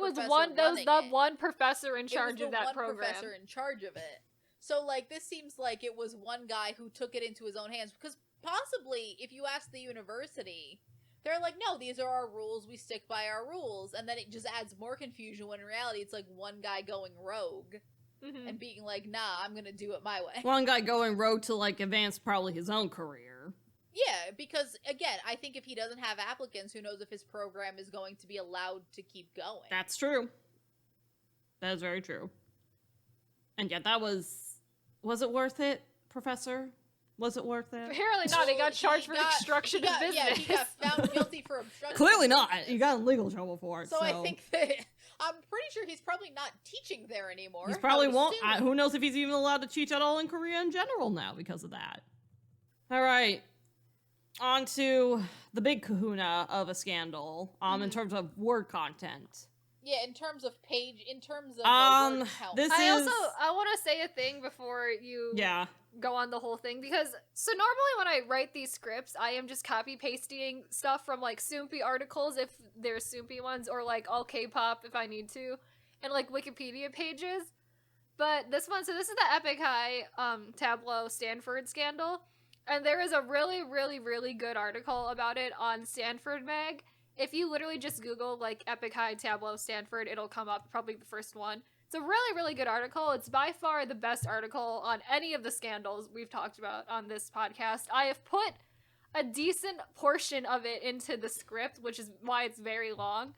one professor in charge of that program. Professor in charge of it. So, like, this seems like it was one guy who took it into his own hands. Because possibly, if you ask the university, they're like, no, these are our rules. We stick by our rules. And then it just adds more confusion when in reality it's like one guy going rogue. And being like, nah, I'm gonna do it my way. One guy going rogue to, like, advance probably his own career. Yeah, because, again, I think if he doesn't have applicants, who knows if his program is going to be allowed to keep going. That's true. That is very true. And yet that was it worth it, Professor? Was it worth it? Apparently not. He got charged for obstruction of business. Yeah, he got found guilty for obstruction. Clearly not. He got in legal trouble for it. So I think that I'm pretty sure he's probably not teaching there anymore. He probably won't. Who knows if he's even allowed to teach at all in Korea in general now because of that. All right. On to the big kahuna of a scandal in terms of word content. Yeah, in terms of word count. I want to say a thing before you go on the whole thing, because so normally when I write these scripts, I am just copy pasting stuff from like Soompi articles if there's Soompi ones, or like all K-pop if I need to, and like Wikipedia pages. But this one, so this is the Epic High Tablo Stanford scandal, and there is a really, really, really good article about it on Stanford Mag. If you literally just Google, like, Epic High Tablo Stanford, it'll come up, probably the first one. It's a really, really good article. It's by far the best article on any of the scandals we've talked about on this podcast. I have put a decent portion of it into the script, which is why it's very long.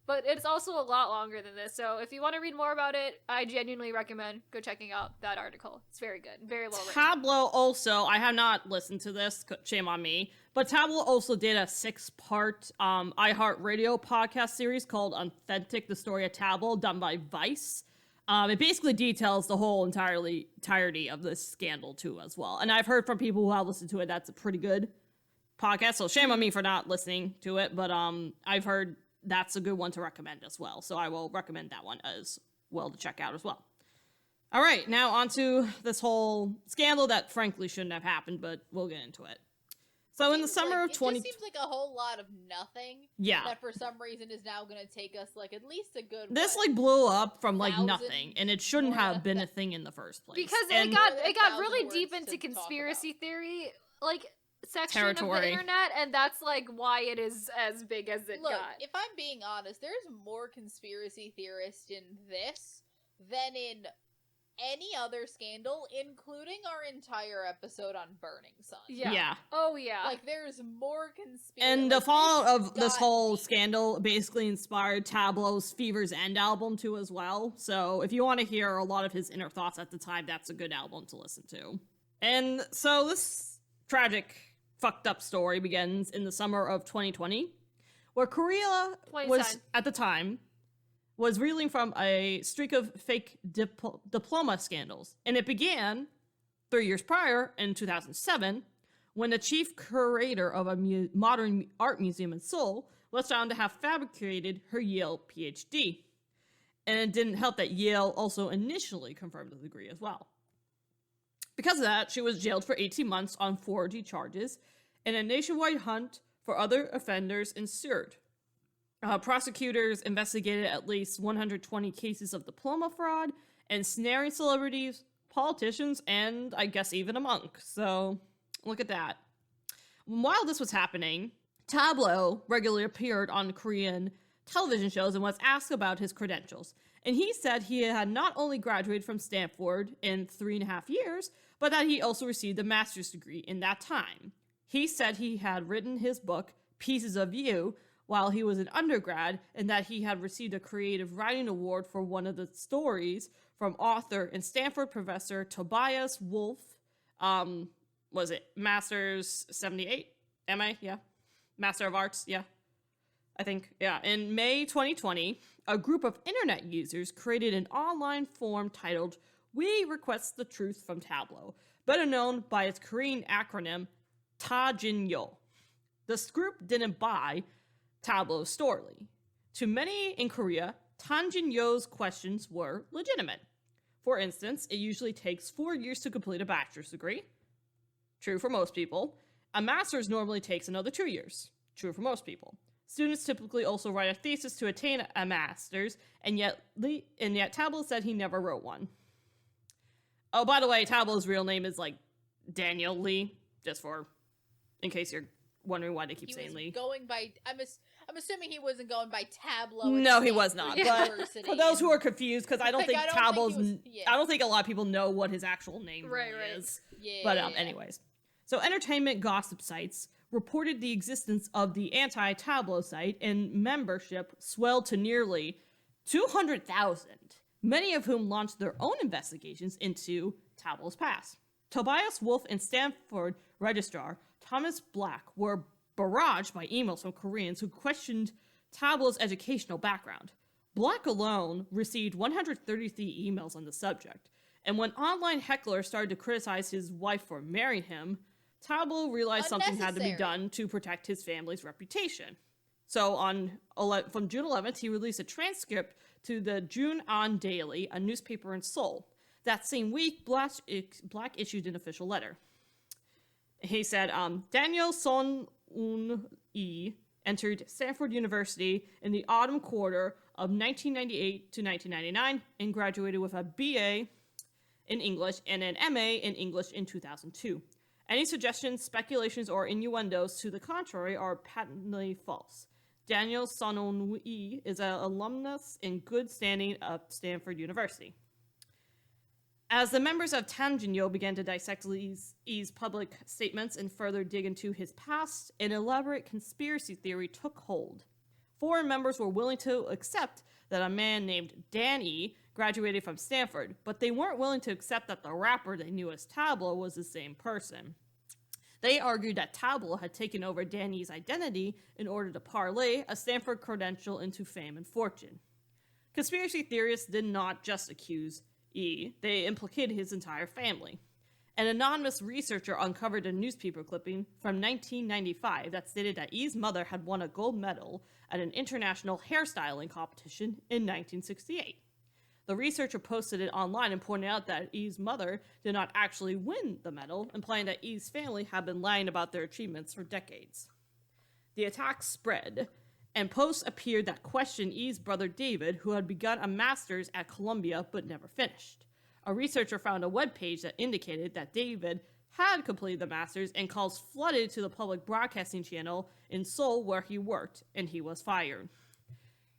but it's also a lot longer than this. So if you want to read more about it, I genuinely recommend go checking out that article. It's very good, very well written. Tablo also, I have not listened to this, shame on me, but Tablo also did a 6-part iHeartRadio podcast series called Authentic, the Story of Tablo, done by Vice. It basically details the whole entirety of this scandal too as well. And I've heard from people who have listened to it, that's a pretty good podcast, so shame on me for not listening to it, but I've heard that's a good one to recommend as well, so I will recommend that one as well to check out as well. All right, now on to this whole scandal that frankly shouldn't have happened, but we'll get into it. So in the summer of 20... It just seems like a whole lot of nothing. Yeah. That for some reason is now going to take us, like, at least a good... This, like, blew up from, like, 1,000 nothing, and it shouldn't have been a thing in the first place. Because and it got really 1,000 deep words into to talk conspiracy theory, like, section of Territory. the internet, and that's, like, why it is as big as it Look, got. if I'm being honest, there's more conspiracy theorists in this than in any other scandal, including our entire episode on Burning Sun. Yeah. Oh, yeah. Like, there's more conspiracy. And the fallout of this whole deep. scandal basically inspired Tablo's Fever's End album too as well. So if you want to hear a lot of his inner thoughts at the time, that's a good album to listen to. And so this tragic, fucked up story begins in the summer of 2020, where Korea was, at the time, was reeling from a streak of fake diploma scandals. And it began 3 years prior, in 2007, when the chief curator of a modern art museum in Seoul was found to have fabricated her Yale PhD. And it didn't help that Yale also initially confirmed the degree as well. Because of that, she was jailed for 18 months on forgery charges, and a nationwide hunt for other offenders ensued. Prosecutors investigated at least 120 cases of diploma fraud and snaring celebrities, politicians, and I guess even a monk. So, look at that. While this was happening, Tablo regularly appeared on Korean television shows and was asked about his credentials. And he said he had not only graduated from Stanford in 3.5 years, but that he also received a master's degree in that time. He said he had written his book, Pieces of You, while he was an undergrad, and that he had received a creative writing award for one of the stories from author and Stanford professor Tobias Wolff. Was it Master's 78? MA? Yeah. Master of Arts? Yeah. I think, yeah. In May 2020, a group of internet users created an online forum titled We Request the Truth from Tablo, better known by its Korean acronym Tajinyo. This group didn't buy Tablo's story. To many in Korea, Tanjin-yo's questions were legitimate. For instance, it usually takes 4 years to complete a bachelor's degree. True for most people. A master's normally takes another 2 years. True for most people. Students typically also write a thesis to attain a master's, and yet Tablo said he never wrote one. Oh, by the way, Tablo's real name is like Daniel Lee, in case you're wondering why they keep saying Lee. Going by, I'm assuming he wasn't going by Tablo. No, he was not. But for those who are confused, because I don't think Tablo's, I don't think a lot of people know what his actual name is. Yeah. But anyways, so entertainment gossip sites reported the existence of the anti-Tablo site, and membership swelled to nearly 200,000, many of whom launched their own investigations into Tablo's past. Tobias Wolff and Stanford registrar Thomas Black were barraged by emails from Koreans who questioned Tablo's educational background. Black alone received 133 emails on the subject, and when online hecklers started to criticize his wife for marrying him, Tablo realized something had to be done to protect his family's reputation. So from June 11th, he released a transcript to the June-on Daily, a newspaper in Seoul. That same week, Black issued an official letter. He said, Daniel Son-un-lee entered Stanford University in the autumn quarter of 1998 to 1999 and graduated with a BA in English and an MA in English in 2002. Any suggestions, speculations, or innuendos to the contrary are patently false. Daniel Son-un-lee is an alumnus in good standing of Stanford University. As the members of Tanjin-yo began to dissect Lee's public statements and further dig into his past, an elaborate conspiracy theory took hold. foreign members were willing to accept that a man named Dan E graduated from Stanford, but they weren't willing to accept that the rapper they knew as Tablo was the same person. They argued that Tablo had taken over Dan E's identity in order to parlay a Stanford credential into fame and fortune. Conspiracy theorists did not just accuse E, they implicated his entire family. An anonymous researcher uncovered a newspaper clipping from 1995 that stated that E's mother had won a gold medal at an international hairstyling competition in 1968. The researcher posted it online and pointed out that E's mother did not actually win the medal, implying that E's family had been lying about their achievements for decades. The attack spread, and posts appeared that questioned E's brother David, who had begun a master's at Columbia but never finished. A researcher found a webpage that indicated that David had completed the master's, and calls flooded to the public broadcasting channel in Seoul where he worked, and he was fired.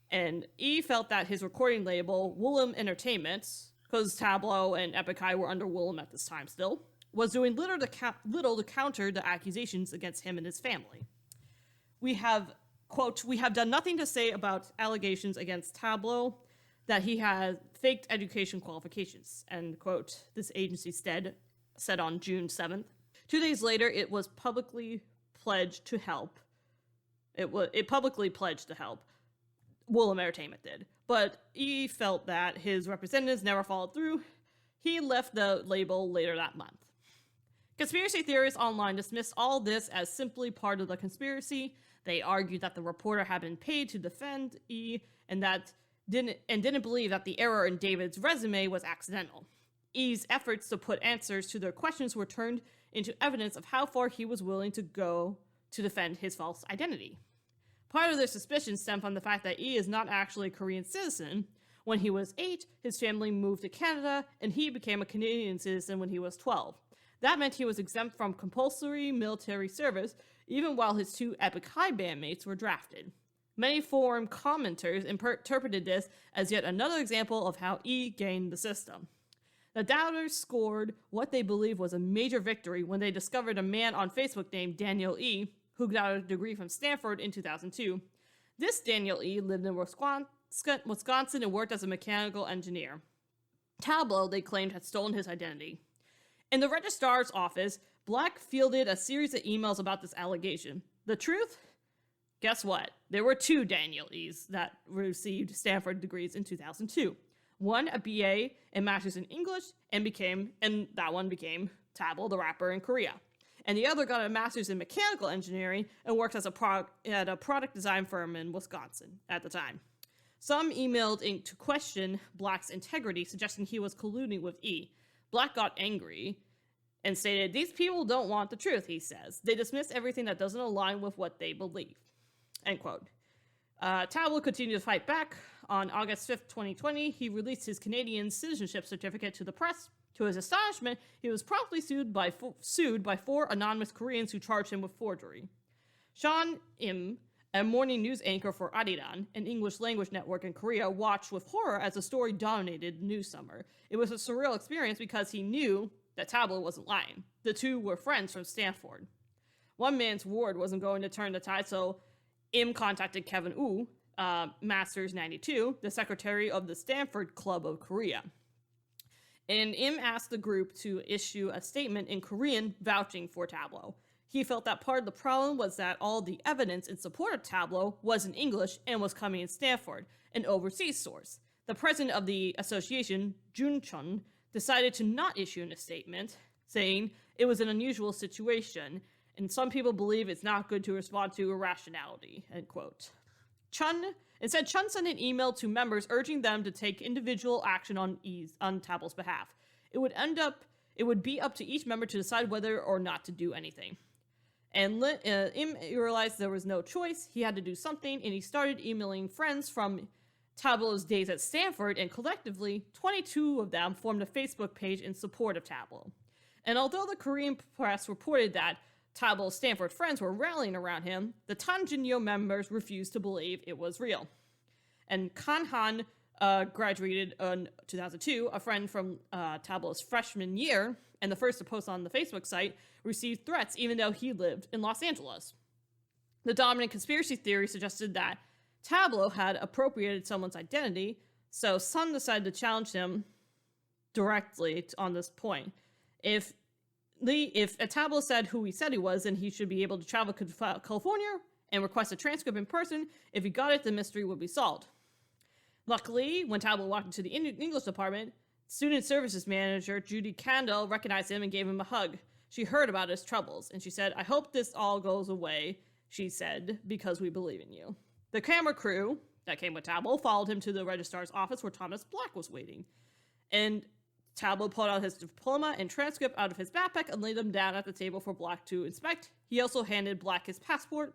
And E felt that his recording label, Willem Entertainment, because Tablo and Epic High were under Willem at this time still, was doing little to counter the accusations against him and his family. We have, quote, "We have done nothing to say about allegations against Tablo that he had faked education qualifications," end quote, this agency said on June 7th. 2 days later, it was publicly pledged to help. It publicly pledged to help. Willem Entertainment did. But E felt that his representatives never followed through. He left the label later that month. Conspiracy theorists online dismissed all this as simply part of the conspiracy. They argued that the reporter had been paid to defend E and didn't believe that the error in David's resume was accidental. E's efforts to put answers to their questions were turned into evidence of how far he was willing to go to defend his false identity. Part of their suspicion stemmed from the fact that E is not actually a Korean citizen. When he was 8, his family moved to Canada, and he became a Canadian citizen when he was 12. That meant he was exempt from compulsory military service, even while his 2 Epic High bandmates were drafted. Many forum commenters interpreted this as yet another example of how E gained the system. The doubters scored what they believed was a major victory when they discovered a man on Facebook named Daniel E, who got a degree from Stanford in 2002. This Daniel E lived in Wisconsin and worked as a mechanical engineer. Tablo, they claimed, had stolen his identity. In the registrar's office, Black fielded a series of emails about this allegation. The truth? Guess what? There were 2 Daniel E's that received Stanford degrees in 2002. One a BA and Master's in English, and that one became Tablo, the rapper in Korea. And the other got a Master's in Mechanical Engineering and worked as at a product design firm in Wisconsin at the time. Some emailed in to question Black's integrity, suggesting he was colluding with E. Black got angry and stated, "These people don't want the truth," he says. "They dismiss everything that doesn't align with what they believe." End quote. Tablo continued to fight back. On August 5th, 2020, he released his Canadian citizenship certificate to the press. To his astonishment, he was promptly sued by 4 anonymous Koreans who charged him with forgery. Sean Im, a morning news anchor for Arirang, an English language network in Korea, watched with horror as the story dominated the news summer. It was a surreal experience because he knew that Tablo wasn't lying. The 2 were friends from Stanford. One man's word wasn't going to turn the tide, so Im contacted Kevin Woo, Masters 92, the secretary of the Stanford Club of Korea. And Im asked the group to issue a statement in Korean vouching for Tablo. He felt that part of the problem was that all the evidence in support of Tablo was in English and was coming in Stanford, an overseas source. The president of the association, Jun Chun, decided to not issue a statement, saying it was an unusual situation, and some people believe it's not good to respond to irrationality, end quote. Instead, Chun sent an email to members urging them to take individual action on Tablo's behalf. It would be up to each member to decide whether or not to do anything. And Im realized there was no choice. He had to do something, and he started emailing friends from Tablo's days at Stanford, and collectively, 22 of them formed a Facebook page in support of Tablo. And although the Korean press reported that Tablo's Stanford friends were rallying around him, the tangentially members refused to believe it was real. And Kanhan graduated in 2002, a friend from Tablo's freshman year, and the first to post on the Facebook site, received threats even though he lived in Los Angeles. The dominant conspiracy theory suggested that Tablo had appropriated someone's identity, so Sun decided to challenge him directly on this point. If Tablo said who he said he was, then he should be able to travel to California and request a transcript in person. If he got it, the mystery would be solved. Luckily, when Tablo walked into the English department, student services manager Judy Candle recognized him and gave him a hug. She heard about his troubles, and she said, "I hope this all goes away," she said, "because we believe in you." The camera crew that came with Tablo followed him to the registrar's office where Thomas Black was waiting. And Tablo pulled out his diploma and transcript out of his backpack and laid them down at the table for Black to inspect. He also handed Black his passport.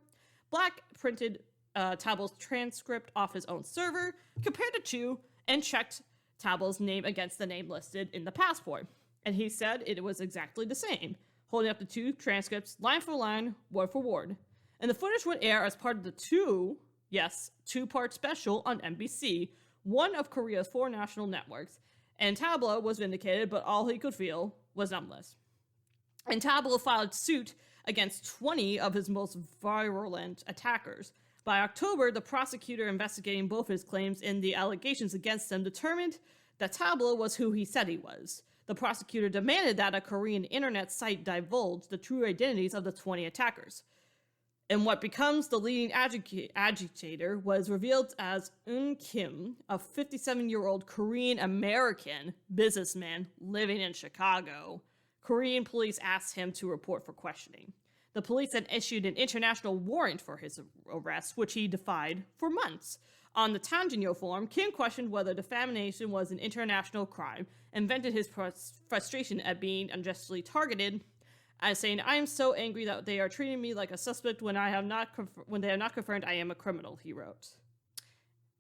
Black printed Tablo's transcript off his own server, compared the two, and checked Tablo's name against the name listed in the passport. And he said it was exactly the same, holding up the two transcripts line for line, word for word. And the footage would air as part of the two-part special on NBC, one of Korea's 4 national networks. And Tablo was vindicated, but all he could feel was numbness. And Tablo filed suit against 20 of his most virulent attackers. By October, the prosecutor investigating both his claims and the allegations against him determined that Tablo was who he said he was. The prosecutor demanded that a Korean internet site divulge the true identities of the 20 attackers. And what becomes the leading agitator was revealed as Eun Kim, a 57-year-old Korean-American businessman living in Chicago. Korean police asked him to report for questioning. The police then issued an international warrant for his arrest, which he defied for months. On the tangentially form, Kim questioned whether defamation was an international crime and vented his frustration at being unjustly targeted as saying, "I am so angry that they are treating me like a suspect when they have not confirmed I am a criminal," he wrote.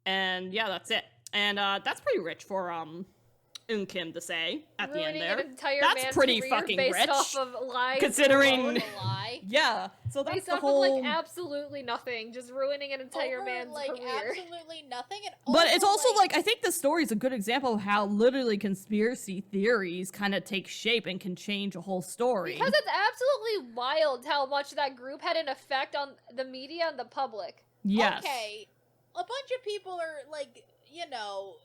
And yeah, that's it. And that's pretty rich for Eun Kim to say at the end there. An entire That's man's pretty career fucking based rich, off of lies considering. alone. Lie. Yeah, so that's Based the off whole. of like absolutely nothing, just ruining an entire Over, man's like, career. absolutely nothing. And But over, it's also like I think the story is a good example of how literally conspiracy theories kind of take shape and can change a whole story. Because it's absolutely wild how much that group had an effect on the media and the public. Yes. Okay, a bunch of people are like, you know,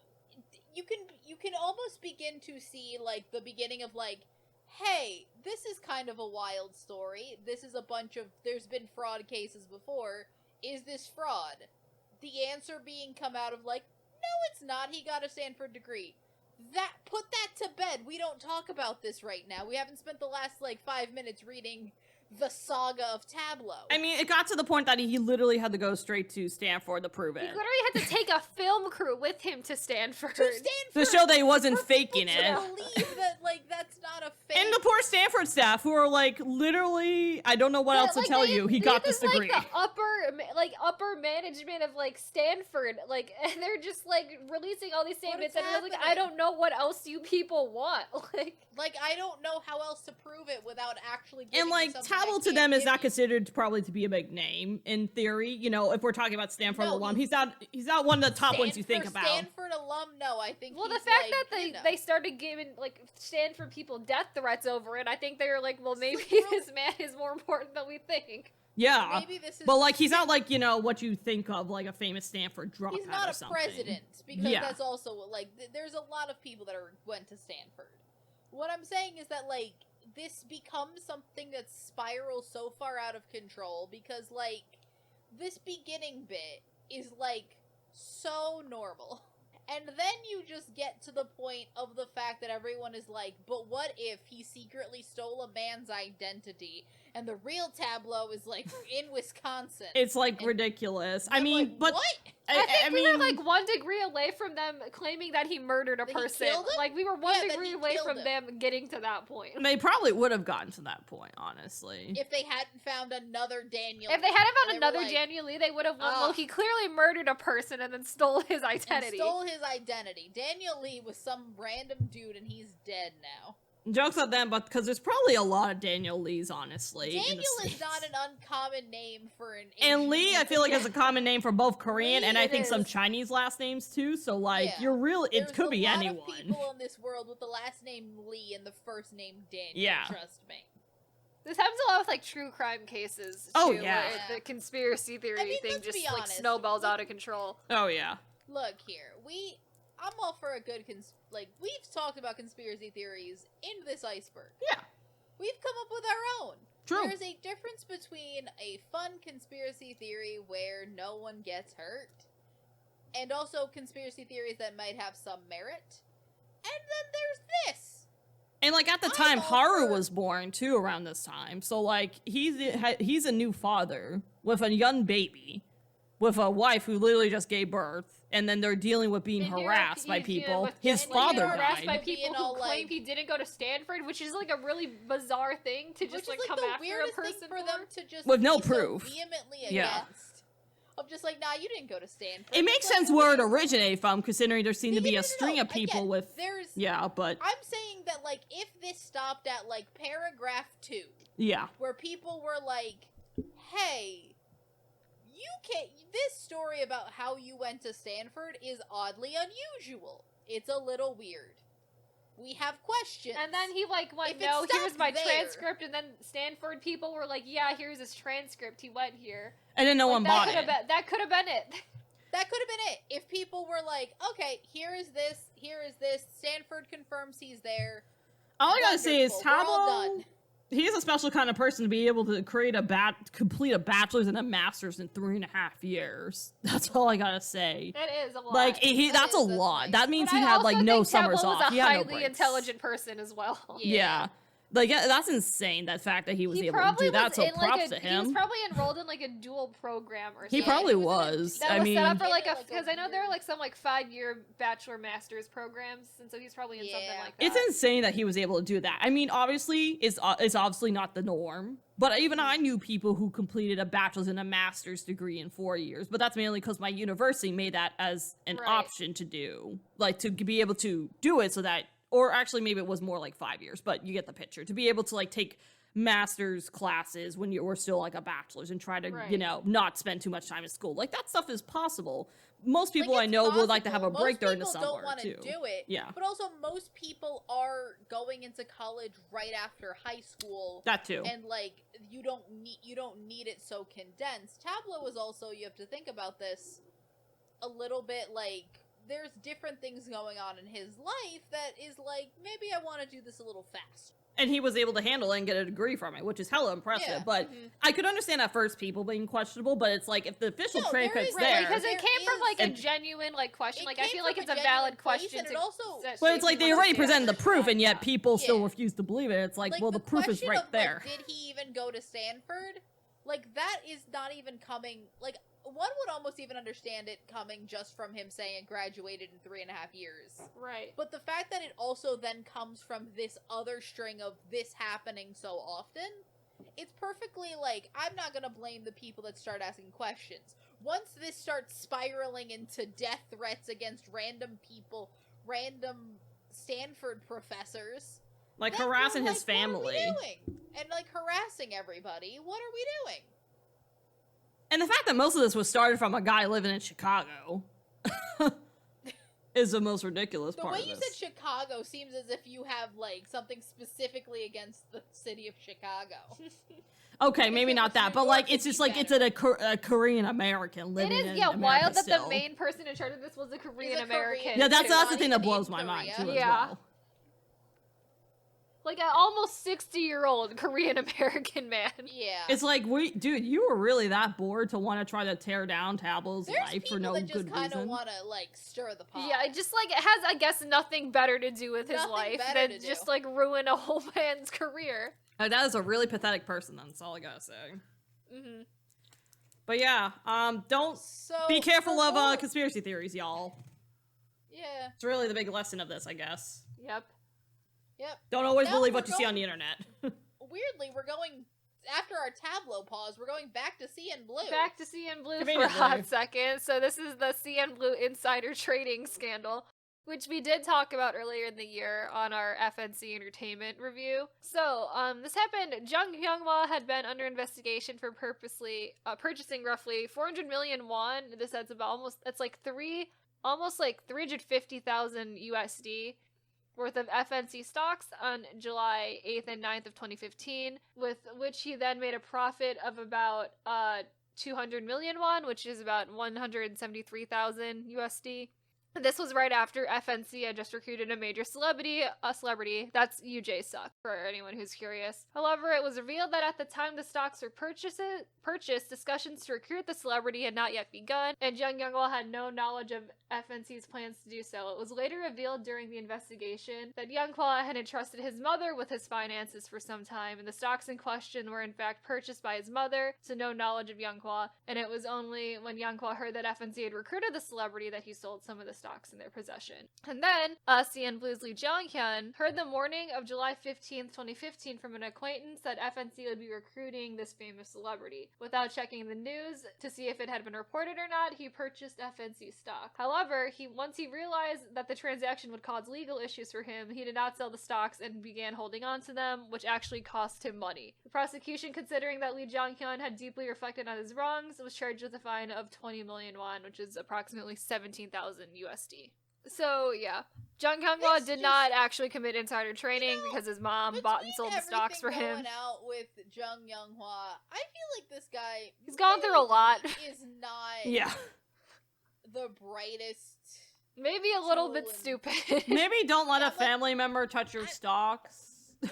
you can almost begin to see like the beginning of like, hey, this is kind of a wild story. This is there's been fraud cases before. Is this fraud? The answer being come out of like, no, it's not. He got a Stanford degree. Put that to bed. We don't talk about this right now. We haven't spent the last like 5 minutes reading the saga of Tablo. I mean, it got to the point that he literally had to go straight to Stanford to prove He it. literally had to take a film crew with him to Stanford. To show that he wasn't faking to it. believe that like that's not a fake. And the poor Stanford staff who are like, literally, I don't know what else to tell you. He got this degree. Like the upper management of like Stanford, like, and they're just like releasing all these statements, and they're like, I don't know what else you people want. Like I don't know how else to prove it without actually. Giving And like you something I Tablo to can't them is give not you. considered probably to be a big name in theory. You know, if we're talking about Stanford No, alum, he's not one of the top ones you think For about. Stanford alum, no, I think. Well, the he's, fact like, that you know. they started giving like Stanford people death threats over it, I think they were like, well, maybe True. this man is more important than we think. Yeah, Maybe this is. but like he's not like, you know, what you think of like a famous Stanford dropout He's not or a something. president because Yeah. that's also like there's a lot of people that went to Stanford. What I'm saying is that like this becomes something that spirals so far out of control because like this beginning bit is like so normal. And then you just get to the point of the fact that everyone is like, but what if he secretly stole a man's identity and the real Tablo is like in Wisconsin? It's like ridiculous. I I'm mean, like, but what? I think we were mean, like 1 degree away from them claiming that he murdered a That he person. killed him? Like we were one Yeah, that degree he away killed from him. them getting to that point. they probably would have gotten to that point, honestly. If they hadn't found another Daniel. If they hadn't found They were another like, Daniel Lee, they would have won. "Ugh." Well, he clearly murdered a person and then stole his and identity. stole his identity. Daniel Lee was some random dude and he's dead now. Jokes on them, but because there's probably a lot of Daniel Lees, honestly. in the Daniel is States. not an uncommon name for an And Asian Lee, I man. feel like is a common name for both Korean Lee, and I it think some is. Chinese last names too. So like, Yeah. you're really, it There's could be a lot anyone. of people in this world with the last name Lee and the first name Daniel. Yeah. Trust me. This happens a lot with, like, true crime cases, too. Oh, where yeah. the conspiracy theory thing let's just, be like, honest. snowballs out of control. Oh, yeah. Look here, I'm all for a good we've talked about conspiracy theories in this iceberg. Yeah. We've come up with our own. True. There's a difference between a fun conspiracy theory where no one gets hurt, and also conspiracy theories that might have some merit. And then there's this. And, like, at the time, Haru was born, too, around this time. So, like, he's a new father with a young baby, with a wife who literally just gave birth, and then they're dealing with being harassed by people. His father harassed by died. people who claim he didn't go to Stanford, which is, like, a really bizarre thing to just, like, come after a person for them to just with no be proof. So vehemently Yeah. against. I'm just like, nah, you didn't go to Stanford. It makes sense where it originated from, considering there seemed to be a string of people Again, with... Yeah, but... I'm saying that, like, if this stopped at, like, paragraph 2, Yeah. where people were like, hey, this story about how you went to Stanford is oddly unusual. It's a little weird. We have questions. And then he, like, went, If it no, here's stopped my there- transcript, and then Stanford people were like, yeah, here's his transcript, he went here. And then no one bought it. That could have been it. That could have been it. If people were like, okay, here is this, Stanford confirms he's there. All I gotta say is, Wonderful, we're all Tablo, done. he's a special kind of person to be able to complete a bachelor's and a master's in 3.5 years. That's all I gotta say. It is a lot. Like, that's a that's lot. nice. That means But he I had, also like, no think summers Tablo off. was a He had no highly breaks. intelligent person as well. Yeah. Like, that's insane, that fact that he was able to do that, so props to He was him. probably enrolled in, like, a dual program or something. He probably he was was. That I was mean, set up for, like, Maybe, like, because a I know there are, weird- like, some, like, 5-year bachelor master's programs, and so he's probably in something Yeah. like that. it's insane that he was able to do that. I mean, obviously, it's obviously not the norm. But even I knew people who completed a bachelor's and a master's degree in 4 years. But that's mainly because my university made that as an Right. option to do. Like, to be able to do it so that... Or actually, maybe it was more like 5 years, but you get the picture. To be able to, like, take master's classes when you were still, like, a bachelor's and try to, Right. you know, not spend too much time in school. Like, that stuff is possible. Most people Like, I it's know would like to have a possible. break during the Most summer, people don't want too. to do it. Yeah. But also, most people are going into college right after high school. That, too. And, like, you don't need it so condensed. Tablo is also, you have to think about this a little bit, like, there's different things going on in his life that is like, maybe I want to do this a little fast. And he was able to handle it and get a degree from it, which is hella impressive. Yeah. But I could understand at first people being questionable, but it's like, if the official No, there transcript's is- there... Right, because it There came from, like, a and- genuine, like, question. It Like, I came feel like from it's a a genuine valid place, question and it to... also- that But shape it's like, you they want already to presented the stand. proof, and yet people still Yeah. refuse to believe it. It's like, well, the the proof is question right of, there. Like, did he even go to Stanford? Like, that is not even coming, like, one would almost even understand it coming just from him saying it graduated in 3.5 years. Right. But the fact that it also then comes from this other string of this happening so often, it's perfectly, like, I'm not gonna blame the people that start asking questions. Once this starts spiraling into death threats against random people, random Stanford professors... Like, then harassing we're his like, family. What are we doing? And, like, harassing everybody. What are we doing? And the fact that most of this was started from a guy living in Chicago is the most ridiculous The part way of you this. said Chicago seems as if you have, like, something specifically against the city of Chicago. Okay, If maybe it not was that, New but, York, like, it'd it's be just like, it's better. a Korean American living It is, in yeah, America wild that still. the main person in charge of this was a Korean American. Korean. Yeah, that's too. the Not thing that even blows in my mind, Korea. too, as Yeah. well. Like, an almost 60-year-old Korean American man. Yeah. It's like, dude, you were really that bored to want to try to tear down Tablo's There's life people for no that just good kind of reason. want to, like, stir the pot. Yeah, it just, like, it has, I guess, nothing better to do with his Nothing life better than to just, do. like, ruin a whole man's career. That is a really pathetic person, then, that's all I gotta say. Mm-hmm. But yeah, don't So, be careful for of more- conspiracy theories, y'all. Yeah. It's really the big lesson of this, I guess. Yep. Yep. Don't always Now believe we're what you see on the internet. Weirdly, we're going, after our Tablo pause, we're going back to CNBLUE. Back to CNBLUE for a Conveniently. hot second. So this is the CNBLUE insider trading scandal, which we did talk about earlier in the year on our FNC Entertainment review. So, this happened. Jung Hyunghwa had been under investigation for purposely purchasing roughly 400 million won. This adds about almost 350,000 USD worth of FNC stocks on July 8th and 9th of 2015, with which he then made a profit of about 200 million won, which is about 173,000 USD. This was right after FNC had just recruited a major celebrity, that's Yoo Jae-suk, for anyone who's curious. However, it was revealed that at the time the stocks were purchased, discussions to recruit the celebrity had not yet begun, and Jung Young-hwa had no knowledge of FNC's plans to do so. It was later revealed during the investigation that Young-hwa had entrusted his mother with his finances for some time, and the stocks in question were in fact purchased by his mother, so no knowledge of Young-hwa, and it was only when Young-hwa heard that FNC had recruited the celebrity that he sold some of the stocks in their possession. And then, CNBLUE's Lee Jong-hyun heard the morning of July 15th, 2015 from an acquaintance that FNC would be recruiting this famous celebrity. Without checking the news to see if it had been reported or not, he purchased FNC stock. However, once he realized that the transaction would cause legal issues for him, he did not sell the stocks and began holding on to them, which actually cost him money. The prosecution, considering that Lee Jong-hyun had deeply reflected on his wrongs, was charged with a fine of 20 million won, which is approximately 17,000 USD. So, yeah. Jung Hyung-hwa did not actually commit insider trading because his mom bought and sold the stocks for him. Going out with Jung Young-hwa, I feel like this guy... He's gone through a lot. ...is not the brightest... Maybe a little bit stupid. Maybe don't let a family member touch your stocks. I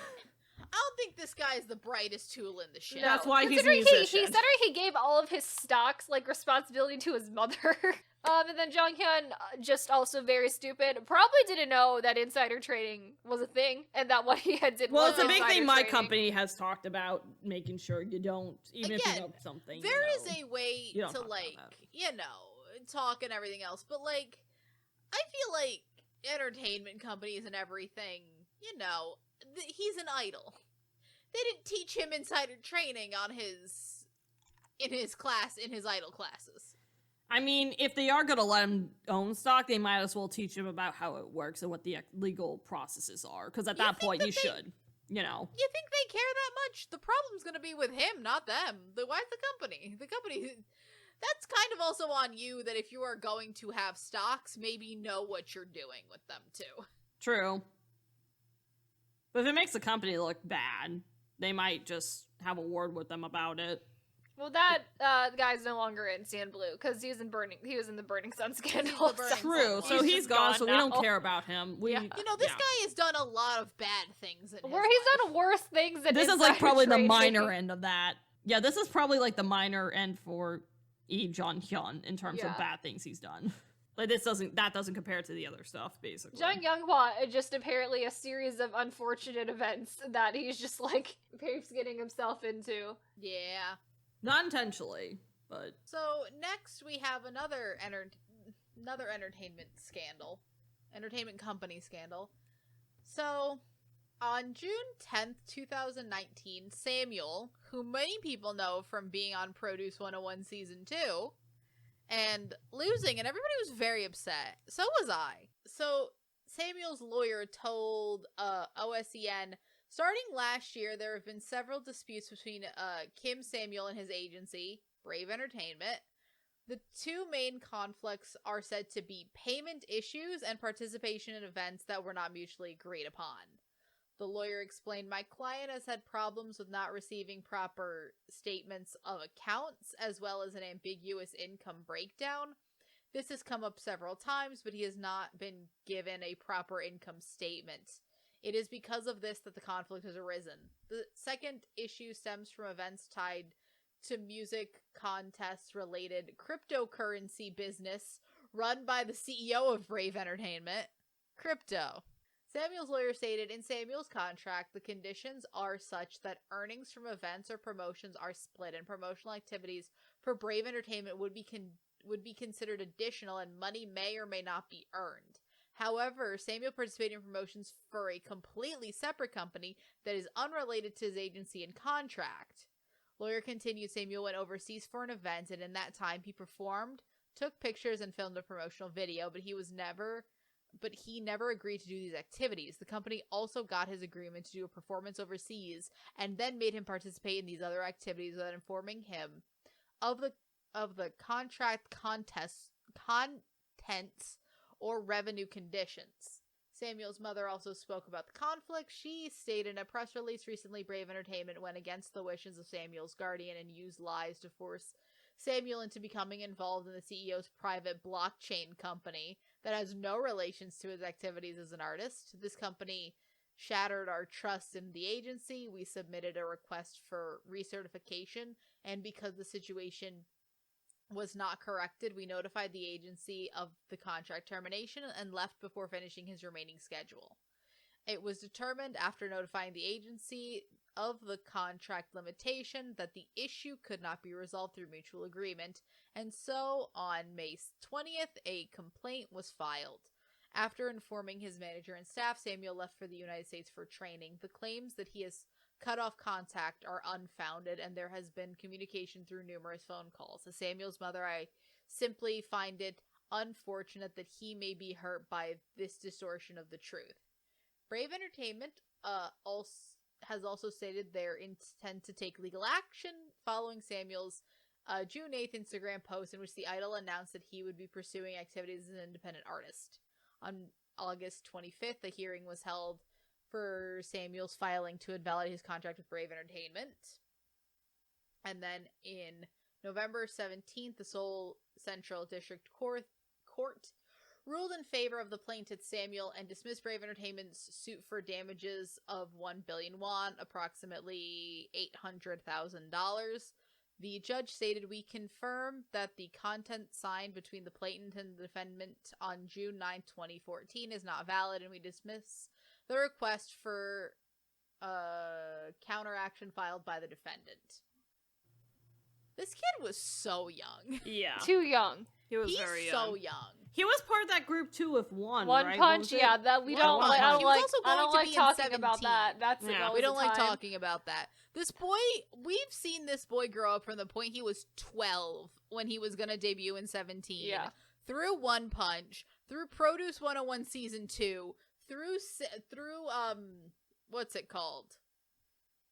don't think this guy is the brightest tool in the shed. No. That's why he's a musician. Considering he gave all of his stocks, like, responsibility to his mother. And then Jong-hyun, just also very stupid, probably didn't know that insider trading was a thing, and that what he had did was it's a big thing my trading. company has talked about, making sure you don't, even if you know something. There is a way to, like, talk and everything else, but, like, I feel like entertainment companies and everything, he's an idol. They didn't teach him insider training in his idol classes. I mean, if they are going to let him own stock, they might as well teach him about how it works and what the legal processes are, because at that point, you should, You think they care that much? The problem's going to be with him, not them. Why the company? The company... That's kind of also on you, that if you are going to have stocks, maybe know what you're doing with them, too. True. But if it makes the company look bad, they might just have a word with them about it. Well, that guy's no longer in CNBLUE because he was in the Burning Sun scandal. True, so he's gone, so we don't care about him. This guy has done a lot of bad things. He's done worse things than this is like probably the minor end of that. Yeah, this is probably like the minor end for Lee Jong-hyun in terms of bad things he's done. Like that doesn't compare to the other stuff, basically. Jung Young-hwa is just apparently a series of unfortunate events that he's just like getting himself into. Yeah. Not intentionally, but... So, next we have another entertainment company scandal. So, on June 10th, 2019, Samuel, who many people know from being on Produce 101 Season 2, and losing, and everybody was very upset. So was I. So, Samuel's lawyer told OSEN... Starting last year, there have been several disputes between Kim Samuel and his agency, Brave Entertainment. The two main conflicts are said to be payment issues and participation in events that were not mutually agreed upon. The lawyer explained, "My client has had problems with not receiving proper statements of accounts, as well as an ambiguous income breakdown. This has come up several times, but he has not been given a proper income statement. It is because of this that the conflict has arisen. The second issue stems from events tied to music contest-related cryptocurrency business run by the CEO of Brave Entertainment, Crypto." Samuel's lawyer stated, "In Samuel's contract, the conditions are such that earnings from events or promotions are split, and promotional activities for Brave Entertainment would be considered additional, and money may or may not be earned. However, Samuel participated in promotions for a completely separate company that is unrelated to his agency and contract." Lawyer continued, "Samuel went overseas for an event, and in that time he performed, took pictures, and filmed a promotional video, but he never agreed to do these activities. The company also got his agreement to do a performance overseas, and then made him participate in these other activities without informing him of the contract contents or revenue conditions." Samuel's mother also spoke about the conflict. She stated in a press release recently, Brave Entertainment went against the wishes of Samuel's guardian and used lies to force Samuel into becoming involved in the CEO's private blockchain company that has no relations to his activities as an artist. This company shattered our trust in the agency. We submitted a request for recertification, and because the situation was not corrected, we notified the agency of the contract termination and left before finishing his remaining schedule. It was determined after notifying the agency of the contract limitation that the issue could not be resolved through mutual agreement, and so on May 20th, a complaint was filed. After informing his manager and staff, Samuel left for the United States for training. The claims that he has cut off contact are unfounded, and there has been communication through numerous phone calls. As Samuel's mother, I simply find it unfortunate that he may be hurt by this distortion of the truth. Brave Entertainment has also stated their intent to take legal action following Samuel's June 8th Instagram post in which the idol announced that he would be pursuing activities as an independent artist. On August 25th, a hearing was held for Samuel's filing to invalidate his contract with Brave Entertainment. And then in November 17th, the Seoul Central District Court ruled in favor of the plaintiff Samuel and dismissed Brave Entertainment's suit for damages of 1 billion won, approximately $800,000. The judge stated, "We confirm that the content signed between the plaintiff and the defendant on June 9, 2014 is not valid, and we dismiss the request for counteraction filed by the defendant." This kid was so young. Yeah. Too young. He was He's very young. so young. He was part of that group too with One One right? Punch, What was yeah, it? that we One don't Punch. like. I don't He was like. also I don't going to like be in talking about 17. that. That's Yeah. always We don't the like time. talking about that. This boy, we've seen this boy grow up from the point he was 12 when he was going to debut in 17. Yeah. Through One Punch, through Produce 101 Season 2, through what's it called?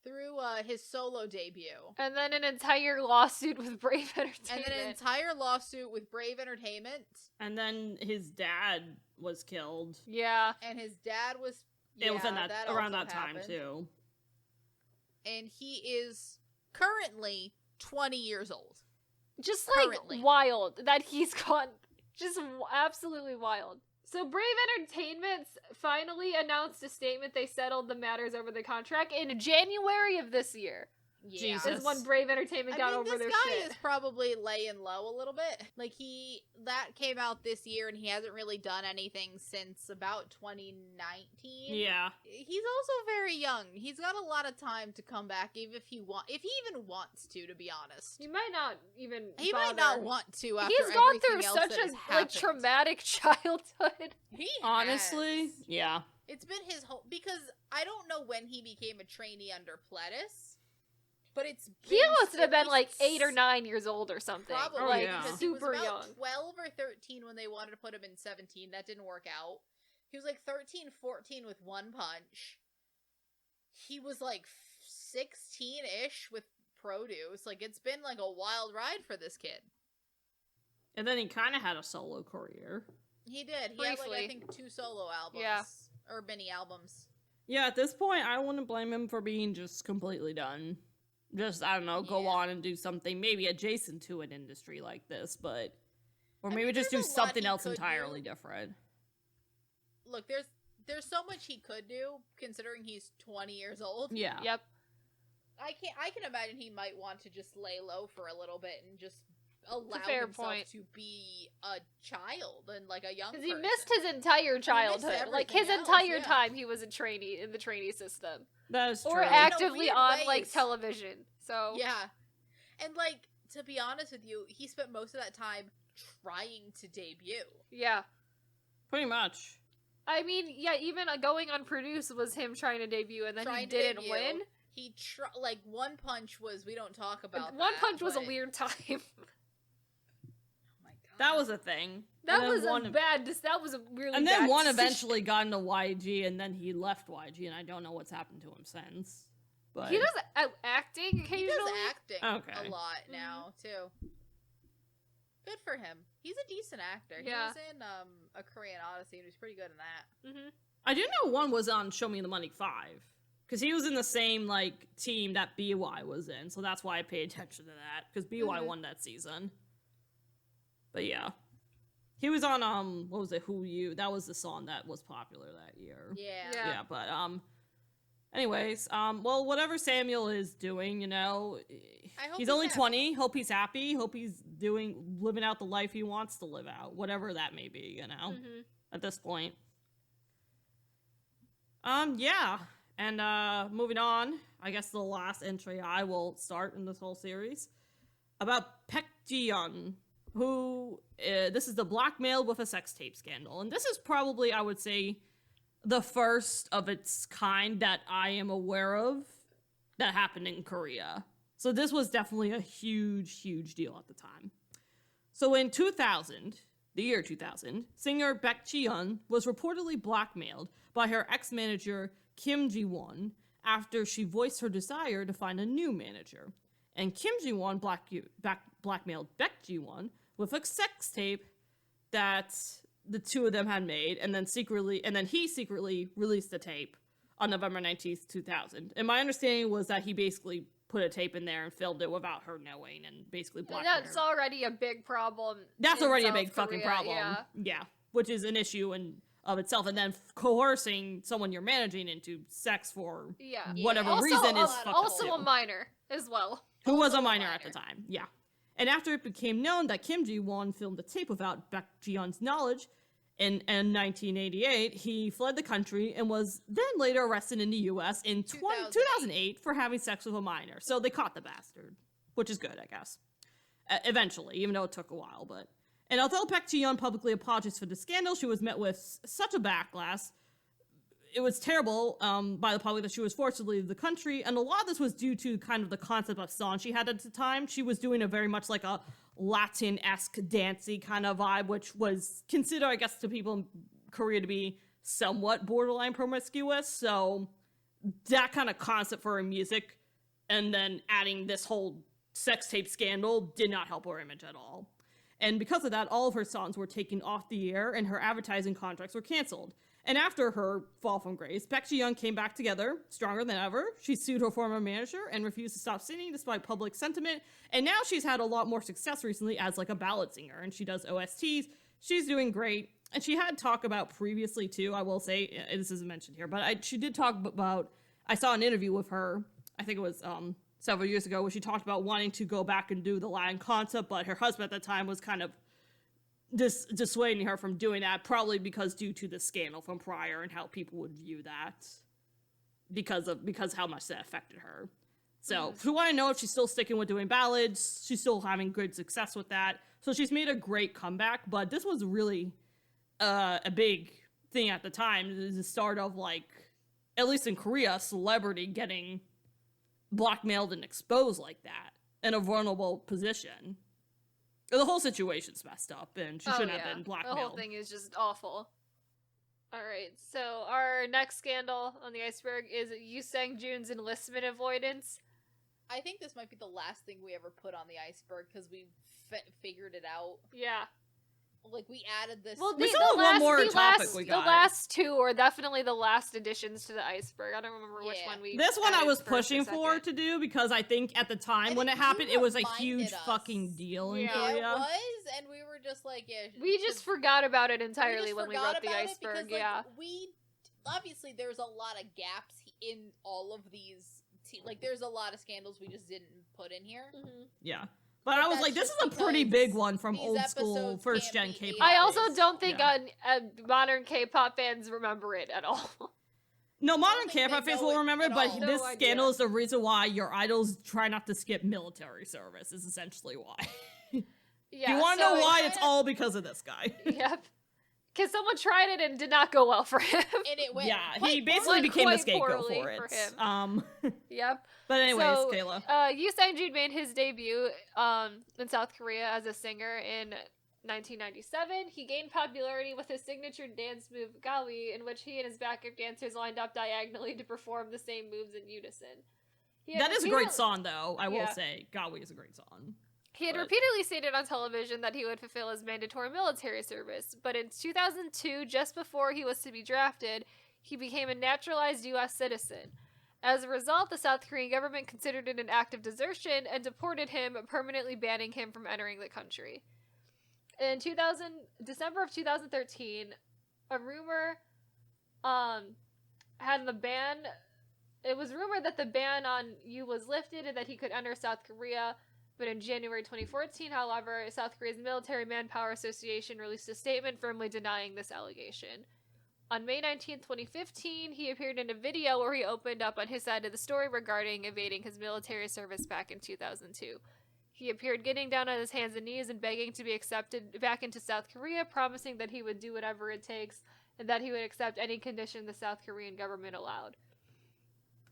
Through his solo debut. And then an entire lawsuit with Brave And Entertainment. then an entire lawsuit with Brave Entertainment. And then his dad was killed. Yeah. And his dad was... It was in yeah, that around also that time happened. too. And he is currently 20 years old. Just like Currently. wild that he's gone. Just absolutely wild. So Brave Entertainment finally announced a statement. They settled the matters over the contract in January of this year. Yeah. Jesus. Is when Brave Entertainment got over this their guy shit. is probably laying low a little bit. Like, that came out this year, and he hasn't really done anything since about 2019. Yeah. He's also very young. He's got a lot of time to come back, even if he even wants to be honest. He might not even. He bother. might not want to after He's gone everything through else such that has a happened. traumatic childhood. He Honestly, has. yeah. It's been his whole... Because I don't know when he became a trainee under Pledis, but it's... He must have been at like least 8 or 9 years old or something. Probably, Oh, like yeah. because he was super about young. 12 or 13 when they wanted to put him in 17. That didn't work out. He was like 13, 14 with One Punch. He was like 16-ish with Produce. Like, it's been like a wild ride for this kid. And then he kind of had a solo career. He did. He had like, I Briefly. think 2 solo albums. Yeah. Or mini albums. Yeah, at this point, I wouldn't blame him for being just completely done. Just, I don't know, go Yeah. on and do something maybe adjacent to an industry like this, but... Or I maybe mean, just do there's a lot something he else could entirely do. different. Look, there's so much he could do, considering he's 20 years old. Yeah. Yep. I can imagine he might want to just lay low for a little bit and just allow fair himself point. to be a child and like a young Because person. he missed his entire childhood. Like his everything else, entire yeah. time he was a trainee in the trainee system. That is true. Or In a actively weird on ways. like television. So Yeah. And like, to be honest with you, he spent most of that time trying to debut. yeah. Pretty much. I mean, yeah, even going on Produce was him trying to debut and then he Trying to didn't debut. win. He like One Punch was, we don't talk about One that, Punch was a but- weird time. Oh my god. That was a thing. That And then was one a bad. That was a really. And then bad one decision. eventually got into YG, and then he left YG, and I don't know what's happened to him since. But He does acting He occasionally. does acting Okay. a lot now too. Good for him. He's a decent actor. Yeah. He was in A Korean Odyssey and he was pretty good in that. Mm-hmm. I do know one was on Show Me the Money 5. Because he was in the same, like, team that BY was in. So that's why I paid attention to that. Because BY won that season. But yeah. He was on, what was it, Who You? That was the song that was popular that year. Yeah. But, anyways, well, whatever Samuel is doing, you know, he's only 20. Hope he's happy. Hope he's living out the life he wants to live out. Whatever that may be, you know, at this point. Yeah. And, moving on, I guess the last entry I will start in this whole series, about Baek Ji-young, who, this is the blackmail with a sex tape scandal. And this is probably, I would say, the first of its kind that I am aware of that happened in Korea. So this was definitely a huge, huge deal at the time. So in 2000, the year 2000, singer Baek Ji-young was reportedly blackmailed by her ex-manager Kim Ji-won after she voiced her desire to find a new manager. And Kim Ji-won blackmailed Baek Ji-young with a sex tape that the two of them had made, and then he secretly released the tape on November 19th, 2000. And my understanding was that he basically put a tape in there and filmed it without her knowing and basically blackmailed her. That's already a big problem. That's already a South big fucking Korea, problem. Yeah. Which is an issue of itself, and then coercing someone you're managing into sex for whatever reason is fucked up also too. a minor as well. Who was a minor at the time, yeah. And after it became known that Kim Ji-won filmed the tape without Baek Ji-young's knowledge, in 1988, he fled the country and was then later arrested in the U.S. in 2008 for having sex with a minor. So they caught the bastard, which is good, I guess. Eventually, even though it took a while, but... And although Baek Ji-young publicly apologized for the scandal, she was met with such a backlash. It was terrible by the public that she was forced to leave the country, and a lot of this was due to kind of the concept of song she had at the time. She was doing a very much like a Latin-esque dancey kind of vibe, which was considered, I guess, to people in Korea to be somewhat borderline promiscuous. So that kind of concept for her music, and then adding this whole sex tape scandal did not help her image at all. And because of that, all of her songs were taken off the air and her advertising contracts were canceled. And after her fall from grace, Baek Ji-young came back together, stronger than ever. She sued her former manager and refused to stop singing despite public sentiment. And now she's had a lot more success recently as like a ballad singer, and she does OSTs. She's doing great. And she had talk about previously too, I will say, this isn't mentioned here, but she did talk about, I saw an interview with her, I think it was several years ago, where she talked about wanting to go back and do the Latin concept, but her husband at the time was kind of dissuading her from doing that, probably because due to the scandal from prior and how people would view that because how much that affected her. So we want to know if she's still sticking with doing ballads. She's still having good success with that. So she's made a great comeback, but this was really a big thing at the time. It was the start of, like, at least in Korea, a celebrity getting blackmailed and exposed like that in a vulnerable position. The whole situation's messed up, and she shouldn't have been blackmailed. The whole thing is just awful. Alright, so our next scandal on the iceberg is Yoo Seung-jun's enlistment avoidance. I think this might be the last thing we ever put on the iceberg, because we figured it out. Yeah. Like, we added this... Well, we still have one more topic we got. The last two are definitely the last additions to the iceberg. I don't remember which one we... This one I was pushing for to do, because I think at the time when it happened, it was a huge fucking deal in Korea. Yeah, it was, and we were just like... Yeah, we just forgot about it entirely when we wrote the iceberg, because, like, we... Obviously, there's a lot of gaps in all of these... Like, there's a lot of scandals we just didn't put in here. Mm-hmm. Yeah. But I was like, this is a pretty big one from old school first gen K-pop. I also don't think modern K-pop fans remember it at all. No, modern K-pop fans will remember it, but this scandal is the reason why your idols try not to skip military service, is essentially why. Yeah, you want to know why? It's all because of this guy. Yep. Because someone tried it and did not go well for him. And it went he basically became the scapegoat for it. Yep. But anyways, so, Kayla. Yoo Seung-jun made his debut in South Korea as a singer in 1997. He gained popularity with his signature dance move, gawi, in which he and his backup dancers lined up diagonally to perform the same moves in unison. That is a great song, though, I will say. Gawi is a great song. He had repeatedly stated on television that he would fulfill his mandatory military service, but in 2002, just before he was to be drafted, he became a naturalized U.S. citizen. As a result, the South Korean government considered it an act of desertion and deported him, permanently banning him from entering the country. In December of 2013, a rumor had the ban. It was rumored that the ban on Yoo was lifted and that he could enter South Korea. But in January 2014, however, South Korea's Military Manpower Association released a statement firmly denying this allegation. On May 19, 2015, he appeared in a video where he opened up on his side of the story regarding evading his military service back in 2002. He appeared getting down on his hands and knees and begging to be accepted back into South Korea, promising that he would do whatever it takes and that he would accept any condition the South Korean government allowed.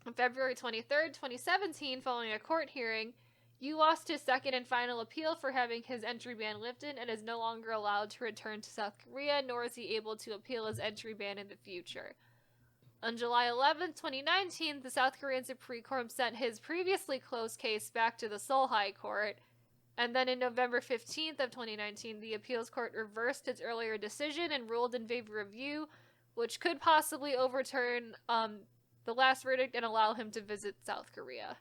On February 23, 2017, following a court hearing, Yoo lost his second and final appeal for having his entry ban lifted and is no longer allowed to return to South Korea, nor is he able to appeal his entry ban in the future. On July 11, 2019, the South Korean Supreme Court sent his previously closed case back to the Seoul High Court, and then in November 15th of 2019, the appeals court reversed its earlier decision and ruled in favor of Yoo, which could possibly overturn the last verdict and allow him to visit South Korea.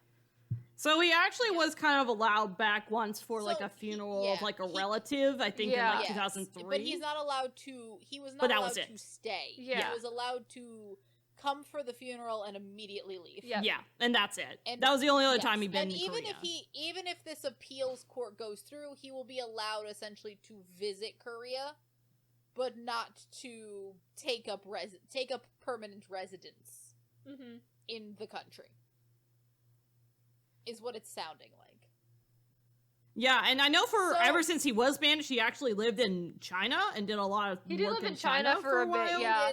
So he actually was kind of allowed back once for like a funeral of like a relative, I think in like 2003. But he's not allowed to, he was not allowed to stay. Yeah. He was allowed to come for the funeral and immediately leave. Yeah, and that's it. And that was the only other time he'd been and in even Korea. Even if this appeals court goes through, he will be allowed essentially to visit Korea, but not to take up permanent residence in the country. Is what it's sounding like. Yeah, and I know ever since he was banished, he actually lived in China and did a lot of He did live in China for a bit, yeah.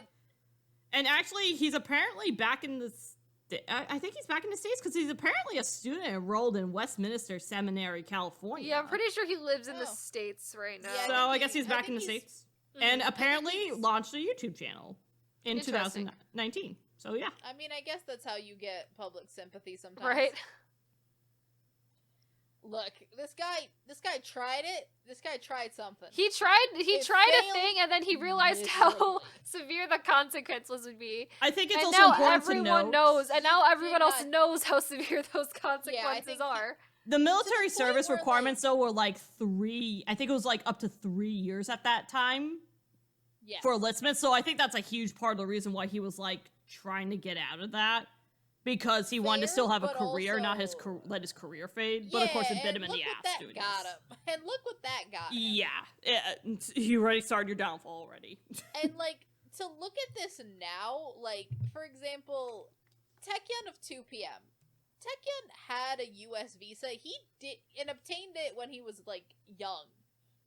And actually, he's apparently back in the... I think he's back in the States because he's apparently a student enrolled in Westminster Seminary, California. Yeah, I'm pretty sure he lives in the States right now. Yeah, so I guess he's back in the States. And apparently launched a YouTube channel in 2019. So yeah. I mean, I guess that's how you get public sympathy sometimes. Right. Look, this guy tried it. This guy tried something. He tried a thing, and then he realized how severe the consequences would be. I think it's and also now important everyone to knows, and now everyone else knows how severe those consequences are. The military service requirements, though, were like 3. I think it was like up to 3 years at that time. Yeah. For enlistment, so I think that's a huge part of the reason why he was like trying to get out of that. Because he wanted to still have a career, not let his career fade. But of course, it bit him in the ass doing this. And look what that got him. Yeah. You already started your downfall already. And, like, to look at this now, like, for example, Taecyeon of 2PM. Taecyeon had a U.S. visa. He did, and obtained it when he was, like, young.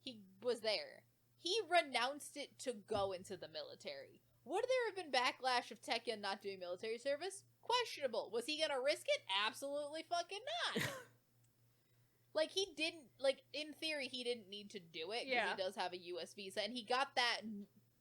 He was there. He renounced it to go into the military. Would there have been backlash of Taecyeon not doing military service? Questionable. Was he gonna risk it? Absolutely fucking not. Like, he didn't, like, in theory, he didn't need to do it, because he does have a U.S. visa, and he got that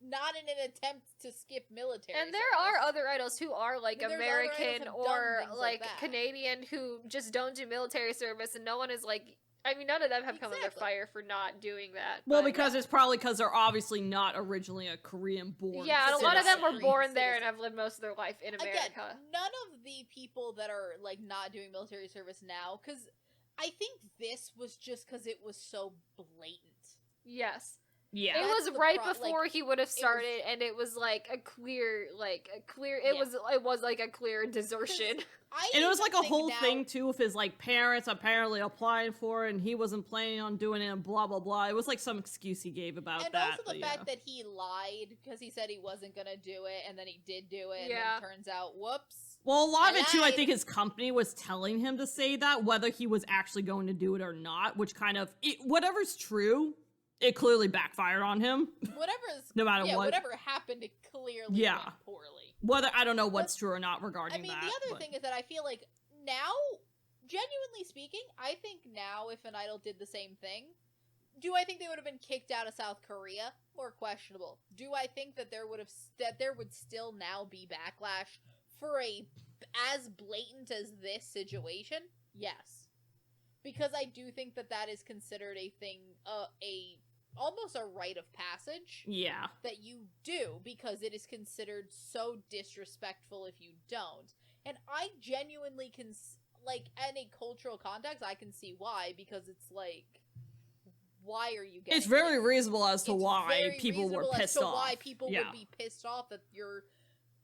not in an attempt to skip military And there service. are other idols who are, like, American or, like, Canadian who just don't do military service, and no one is, like... I mean, none of them have come under fire for not doing that. Well, because it's probably because they're obviously not originally a Korean-born Yeah, and a lot of them were born there and have lived most of their life in America. Again, none of the people that are, like, not doing military service now, because I think this was just because it was so blatant. Yes. Yeah. It was right before he would have started, and it was, like, it was like a clear desertion. And it was like a whole thing too with his like parents apparently applying for it and he wasn't planning on doing it and blah blah blah. It was like some excuse he gave about that. And also the fact that he lied because he said he wasn't gonna do it and then he did do it and then turns out whoops. Well, a lot of it too, I think his company was telling him to say that, whether he was actually going to do it or not, which kind of whatever's true, it clearly backfired on him. No matter what. Whatever happened, it clearly went poorly. Whether I don't know what's true or not regarding that. I mean, the other thing is that I feel like now, genuinely speaking, I think now if an idol did the same thing, do I think they would have been kicked out of South Korea? More questionable. Do I think that there would still now be backlash for as blatant as this situation? Yes. Because I do think that is considered a thing, almost a rite of passage. Yeah. That you do because it is considered so disrespectful if you don't. And I genuinely can, like, any cultural context, I can see why, because it's like, why are you getting It's very reasonable as to it's why very people were reasonable as pissed to off. why people Yeah. would be pissed off that you're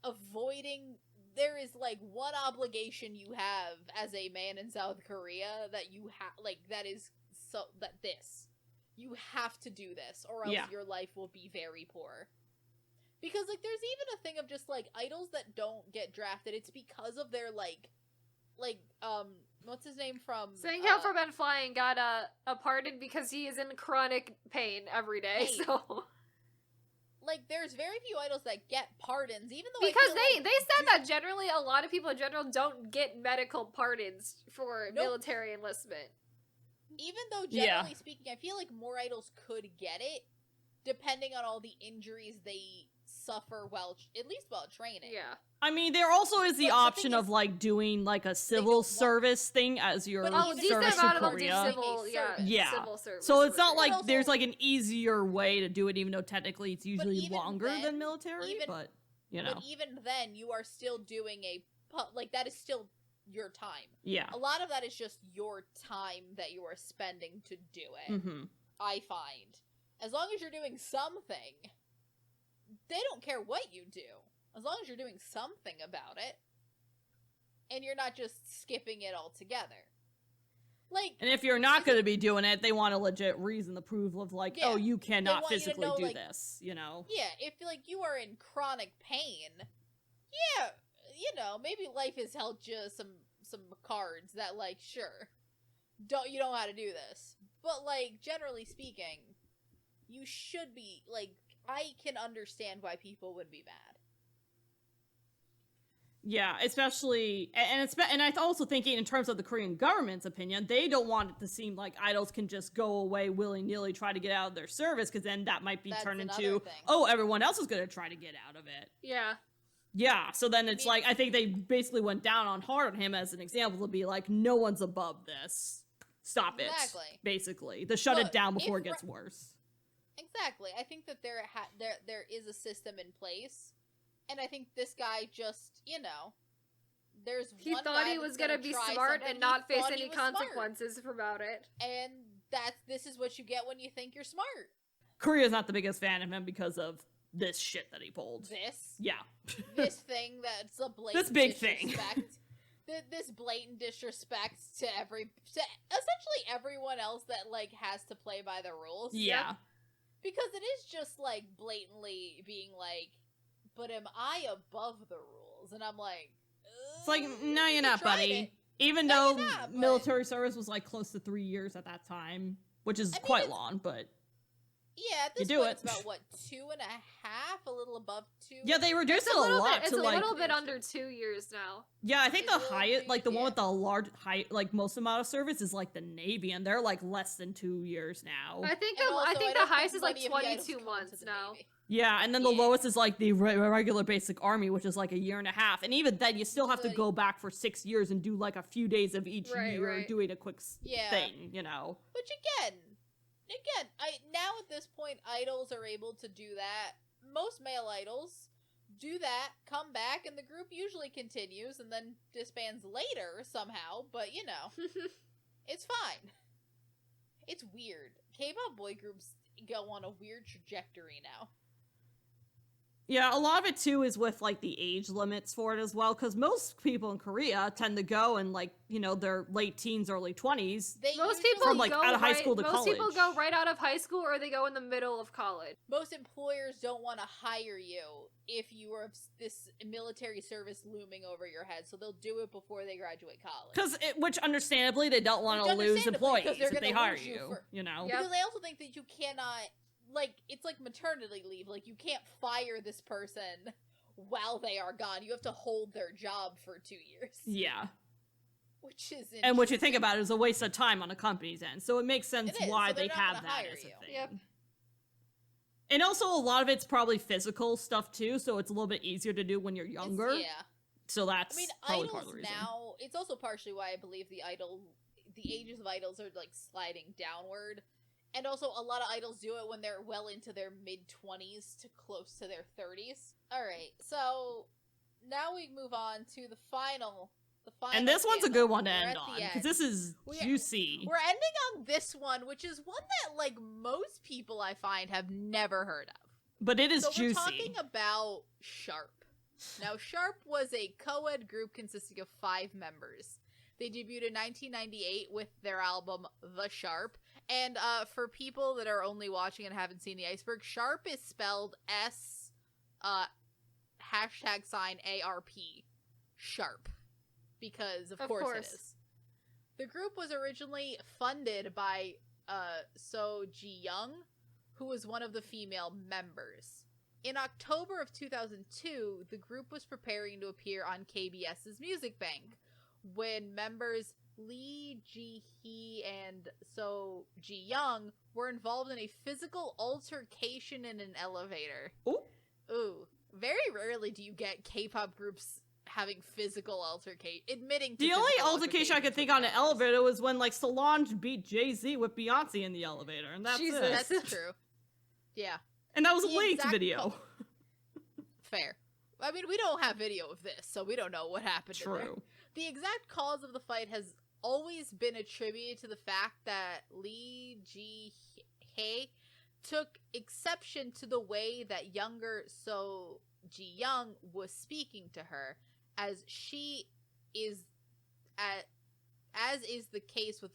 avoiding. There is, like, one obligation you have as a man in South Korea that you have, like, that is so, that this. You have to do this, or else Yeah. your life will be very poor. Because, like, there's even a thing of just, like, idols that don't get drafted. It's because of their, like, what's his name from... Sang-hyo from Men Flying got a pardon because he is in chronic pain every day, Pain. so... Like, there's very few idols that get pardons, even though Because I feel they said that generally a lot of people in general don't get medical pardons for Nope. military enlistment. Even though, Yeah. generally speaking, I feel like more idols could get it, depending on all the injuries they suffer at least while training. Yeah. I mean, there also is the But the option thing of, is, like, doing, like, a don't civil want- service thing as your But Oh, even decent service amount to of them do Korea. civil, yeah, Yeah. civil service. So it's not for like But also- there's, like, an easier way to do it, even though technically it's usually even longer then, than military, but, you know. But even then, you are still doing that is still your time. Yeah. A lot of that is just your time that you are spending to do it, Mm-hmm. I find. As long as you're doing something, they don't care what you do. As long as you're doing something about it, and you're not just skipping it altogether. Like, And if you're not going to be doing it, they want a legit reason to prove of, like, Yeah. oh, you cannot want you to physically know, do like- this, you know? yeah, if, like, you are in chronic pain, yeah, you know, maybe life has held you some cards that, like, sure, you don't know how to do this. But, like, generally speaking, you should be, like, I can understand why people would be mad. Yeah, especially, and I also thinking in terms of the Korean government's opinion, they don't want it to seem like idols can just go away willy-nilly, try to get out of their service, because then that might be That's turned another into, thing. oh, everyone else is going to try to get out of it. Yeah. Yeah, so then it's mean- like, I think they basically went down on hard on him as an example to be like, no one's above this. Stop it. Exactly. Basically. To shut Look, it down before it if gets worse. Exactly. I think that there is a system in place, and I think this guy just, you know, there's He one thought guy he that's was gonna be try smart something, and he not face thought he any was smart. consequences about it. And this is what you get when you think you're smart. Korea's not the biggest fan of him because of this shit that he pulled. This Yeah. thing that's a blatant This big thing. disrespect. This blatant disrespect to essentially everyone else that, like, has to play by the rules. Yeah. Because it is just, like, blatantly being like, but am I above the rules? And I'm like, It's like, no, you're you not, tried buddy. it. Even No, though you're not, but- military service was like close to 3 years at that time, which is I mean, quite it's- long, but Yeah, at You this do point, it. it's about, what, 2.5? A little above 2? yeah, they reduced It's it a a little lot bit. It's to a like, little bit under 2 years now. yeah, I think It's the a little highest, like the one yeah. with the large, like most amount of service is like the Navy, and they're like less than 2 years now. I think And also, I think the don't highest is like many of the idols 22 go into months the now. Navy. Yeah, and then the Yeah. lowest is like the regular basic army, which is like a year and a half, and even then you still have to Like- go back for 6 years and do like a few days of each Right, year right. doing a quick Yeah. thing, you know. Which again, now at this point, idols are able to do that. Most male idols do that, come back, and the group usually continues and then disbands later somehow. But you know, it's fine. It's weird. K-pop boy groups go on a weird trajectory now. Yeah, a lot of it too is with like the age limits for it as well, because most people in Korea tend to go in like, you know, their late teens, early 20s. They Most usually- people From, like, go out of high right, school to most people college. go right out of high school or they go in the middle of college. most employers don't want to hire you if you are this military service looming over your head, so they'll do it before they graduate college. Because, which understandably, they don't want Which to lose understandably, employees because they're if they gonna hire lose you you, for- you know? Yeah. Because I also think that you cannot, like, it's like maternity leave. Like, you can't fire this person while they are gone. You have to hold their job for 2 years. Yeah. Which is And what you think interesting. about it is a waste of time on the company's end. So it makes sense It is, why so they're they not have gonna that hire as a you. thing. Yep. And also a lot of it's probably physical stuff too, so it's a little bit easier to do when you're younger. Yeah. So that's I mean, probably part of idols the reason. now, it's also partially why I believe the ages of idols are, like, sliding downward, And also, a lot of idols do it when they're well into their mid-20s to close to their 30s. Alright, so now we move on to the final And this one's a scandal. good one to We're end at on, the because end. this is juicy. We're ending on this one, which is one that, like, most people I find have never heard of. But it is So juicy. we're talking about Sharp. Now, Sharp was a co-ed group consisting of 5 members. They debuted in 1998 with their album The Sharp. And for people that are only watching and haven't seen the iceberg, Sharp is spelled S #ARP. Sharp. Because of course it is. The group was originally funded by Baek Ji-young, who was one of the female members. In October of 2002, the group was preparing to appear on KBS's Music Bank when members Lee Ji-hee and So Ji-young were involved in a physical altercation in an elevator. Ooh. Very rarely do you get K-pop groups having physical admitting to The only physical altercation I could think on an elevator was when, like, Solange beat Jay-Z with Beyonce in the elevator, and that's Jesus. it. That's true. Yeah. And that was a The leaked exact video. Fair. I mean, we don't have video of this, so we don't know what happened in there. True. The exact cause of the fight has always been attributed to the fact that Lee Ji-hee took exception to the way that younger So Ji-young was speaking to her, as she is, as is the case with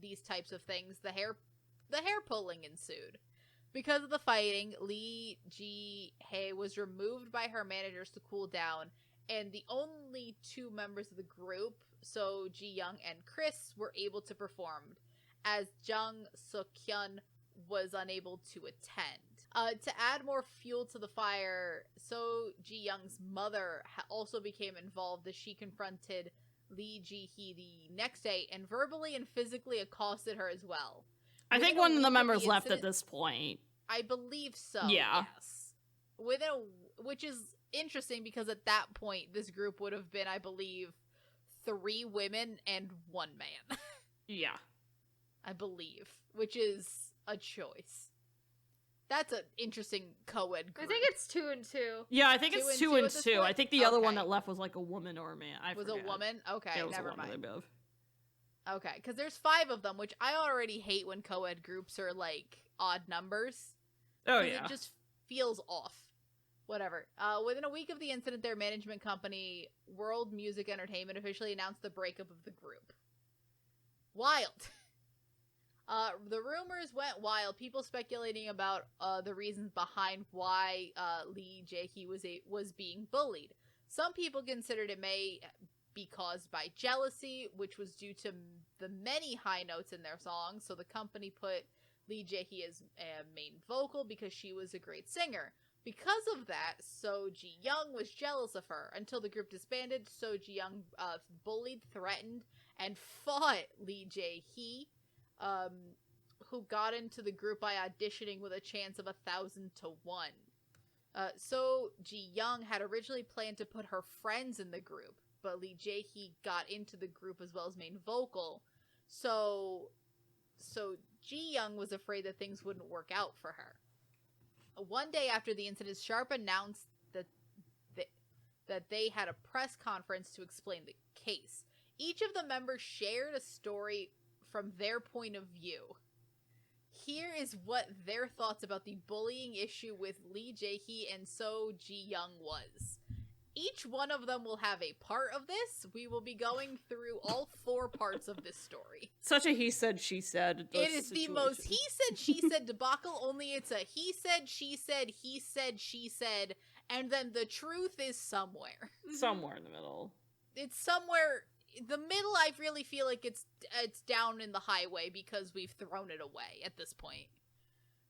these types of things, the hair pulling ensued. Because of the fighting, Lee Ji-hee was removed by her managers to cool down, and the only 2 members of the group, So Ji-young and Chris, were able to perform, as Jung Suk-hyun was unable to attend. To add more fuel to the fire, So Ji-young's mother also became involved as she confronted Lee Ji-hee the next day and verbally and physically accosted her as well. I think one of the members left at this point. I believe so. Yeah. Yes. Which is interesting because at that point, this group would have been, I believe, 3 women and 1 man. Yeah. I believe. Which is a choice. That's an interesting co-ed group. I think it's 2 and 2. Yeah, I think it's 2 and 2. I think the other one Okay. that left was like a woman or a man. I was forget. a woman? Okay, Yeah, it was never a woman mind. they both. Okay, because there's 5 of them, which I already hate when co-ed groups are, like, odd numbers. Oh, 'Cause yeah. It just feels off. Whatever. Within a week of the incident, their management company, World Music Entertainment, officially announced the breakup of the group. Wild. The rumors went wild. People speculating about the reasons behind why Lee Jae-hee was being bullied. Some people considered it may be caused by jealousy, which was due to the many high notes in their songs. So the company put Lee Jae-hee as a main vocal because she was a great singer. Because of that, So Ji-young was jealous of her. Until the group disbanded, So Ji-young bullied, threatened, and fought Lee Jae-hee, who got into the group by auditioning with a chance of 1,000 to 1. So Ji-young had originally planned to put her friends in the group, but Lee Jae-hee got into the group as well as main vocal. So Ji-young was afraid that things wouldn't work out for her. One day after the incident, Sharp announced that they had a press conference to explain the case. Each of the members shared a story from their point of view. Here is what their thoughts about the bullying issue with Lee Jae-hee and So Ji-young was. Each one of them will have a part of this. We will be going through all 4 parts of this story. Such a he said, she said. It is the most he said, she said debacle, only it's a he said, she said, he said, she said, and then the truth is somewhere. Somewhere in the middle. It's somewhere, the middle I really feel like it's down in the highway because we've thrown it away at this point.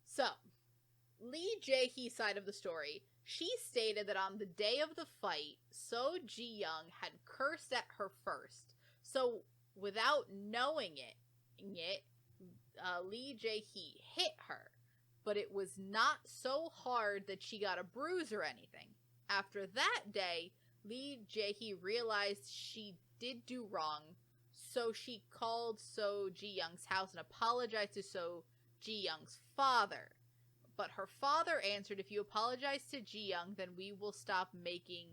So, Lee Jae-hee's side of the story. She stated that on the day of the fight, So Ji-young had cursed at her first. So, without knowing it, Lee Jae-hee hit her. But it was not so hard that she got a bruise or anything. After that day, Lee Jae-hee realized she did do wrong. So she called So Ji-young's house and apologized to So Ji-young's father. But her father answered, if you apologize to Ji-young, then we will stop making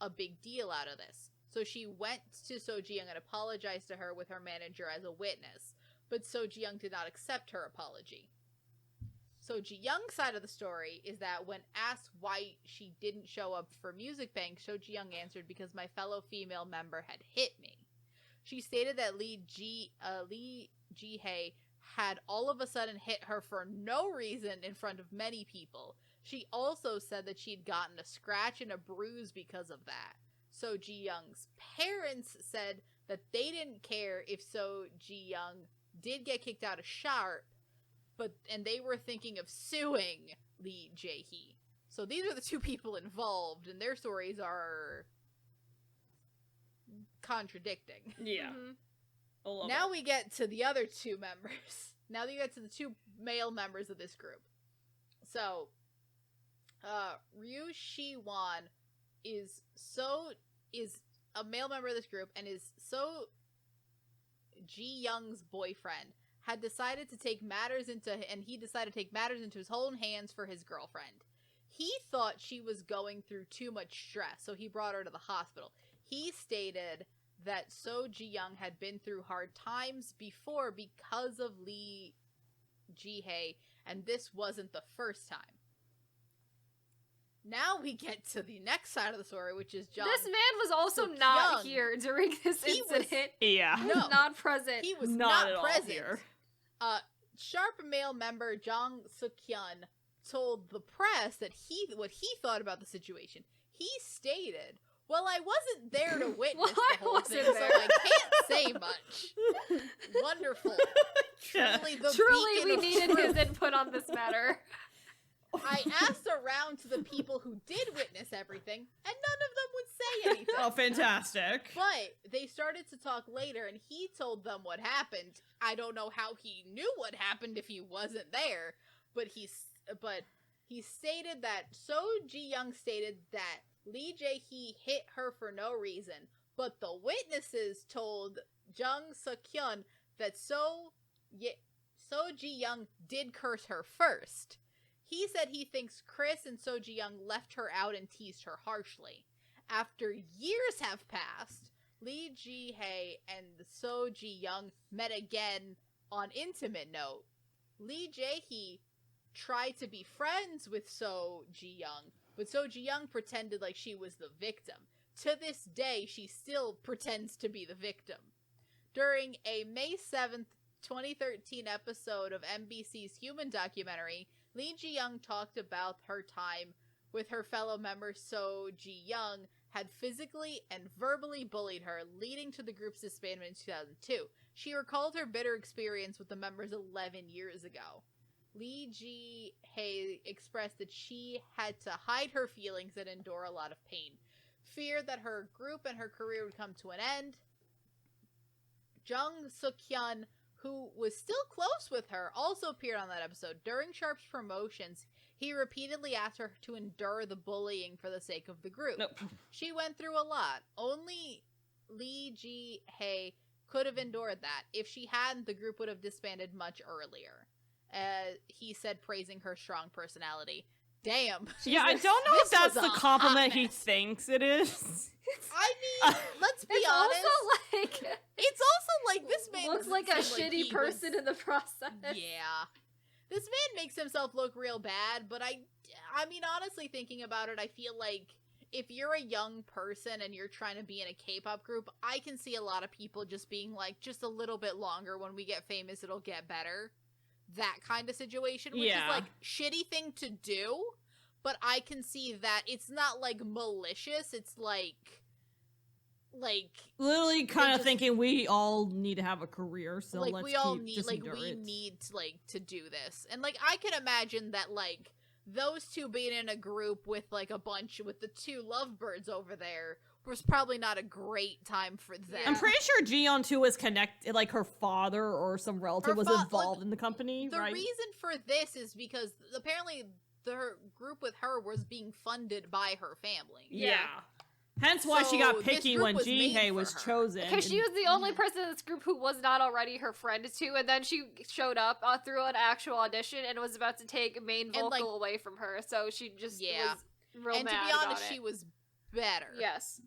a big deal out of this. So she went to So Ji-young and apologized to her with her manager as a witness. But So Ji-young did not accept her apology. So Ji-young's side of the story is that when asked why she didn't show up for Music Bank, So Ji-young answered, because my fellow female member had hit me. She stated that Lee Ji-hae had all of a sudden hit her for no reason in front of many people. She also said that she'd gotten a scratch and a bruise because of that. So Ji-young's parents said that they didn't care if So Ji-young did get kicked out of Sharp, and they were thinking of suing Lee Jae-hee. So these are the two people involved, and their stories are contradicting. Yeah. Now we get to the other two members. Now we get to the two male members of this group. So, Ryu Shi-won is a male member of this group and is So Ji-young's boyfriend. He decided to take matters into his own hands for his girlfriend. He thought she was going through too much stress, so he brought her to the hospital. He stated that So Ji-young had been through hard times before because of Lee Ji-hae, and this wasn't the first time. Now we get to the next side of the story, which is Jung. This man was also Seok-young. not here during this incident. Yeah. He was not present. He was Not at all present. here. Sharp male member Jung Seok-hyun told the press that what he thought about the situation. He stated, well, I wasn't there to witness the whole thing, so I can't say much. Wonderful. Truly the Truly, beacon we of needed truth. his input on this matter. I asked around to the people who did witness everything, and none of them would say anything. Oh, fantastic. But they started to talk later, and he told them what happened. I don't know how he knew what happened if he wasn't there, but he stated that So Ji-young stated that Lee Jae-hee hit her for no reason, but the witnesses told Jung Seok-hyun that So Ji-young did curse her first. He said he thinks Chris and So Ji-young left her out and teased her harshly. After years have passed, Lee Ji-hae and So Ji-young met again on intimate note. Lee Jae-hee tried to be friends with So Ji-young, but So Ji-young pretended like she was the victim. To this day, she still pretends to be the victim. During a May 7th, 2013 episode of MBC's Human documentary, Lee Ji-young talked about her time with her fellow member So Ji-young had physically and verbally bullied her, leading to the group's disbandment in 2002. She recalled her bitter experience with the members 11 years ago. Lee Ji-hae expressed that she had to hide her feelings and endure a lot of pain. Feared that her group and her career would come to an end. Jung Seok-hyun, who was still close with her, also appeared on that episode. During Sharp's promotions, he repeatedly asked her to endure the bullying for the sake of the group. Nope. She went through a lot. Only Lee Ji-hae could have endured that. If she hadn't, the group would have disbanded much earlier. He said, praising her strong personality. Damn. Yeah, I Jesus, don't know if this that's was the a compliment hot he mess. thinks it is. I mean, let's be It's honest. also like It's also like this man looks doesn't like a seem shitty he person was- in the process. Yeah. This man makes himself look real bad, but I mean, honestly, thinking about it, I feel like if you're a young person and you're trying to be in a K-pop group, I can see a lot of people just being like, just a little bit longer, when we get famous, it'll get better. That kind of situation, which is like shitty thing to do, but I can see that it's not like malicious, it's like Literally kind of just- thinking we all need to have a career, so like let's we all keep, need just like endure we it. need to, like to do this. And like I can imagine that like those two being in a group with like a bunch with the two lovebirds over there was probably not a great time for them. I'm pretty sure Ji-young too was connected, like her father or some relative Her was fa- involved like, in the company, the right? reason for this is because apparently the group with her was being funded by her family. Yeah. Hence why she got So, this picky group when was made Jihei for was her. chosen. Because she was the only person in this group who was not already her friend too, and then she showed up through an actual audition and was about to take main vocal like, away from her, so she just Yeah. was real And mad to be about honest, it. she was better. Yes.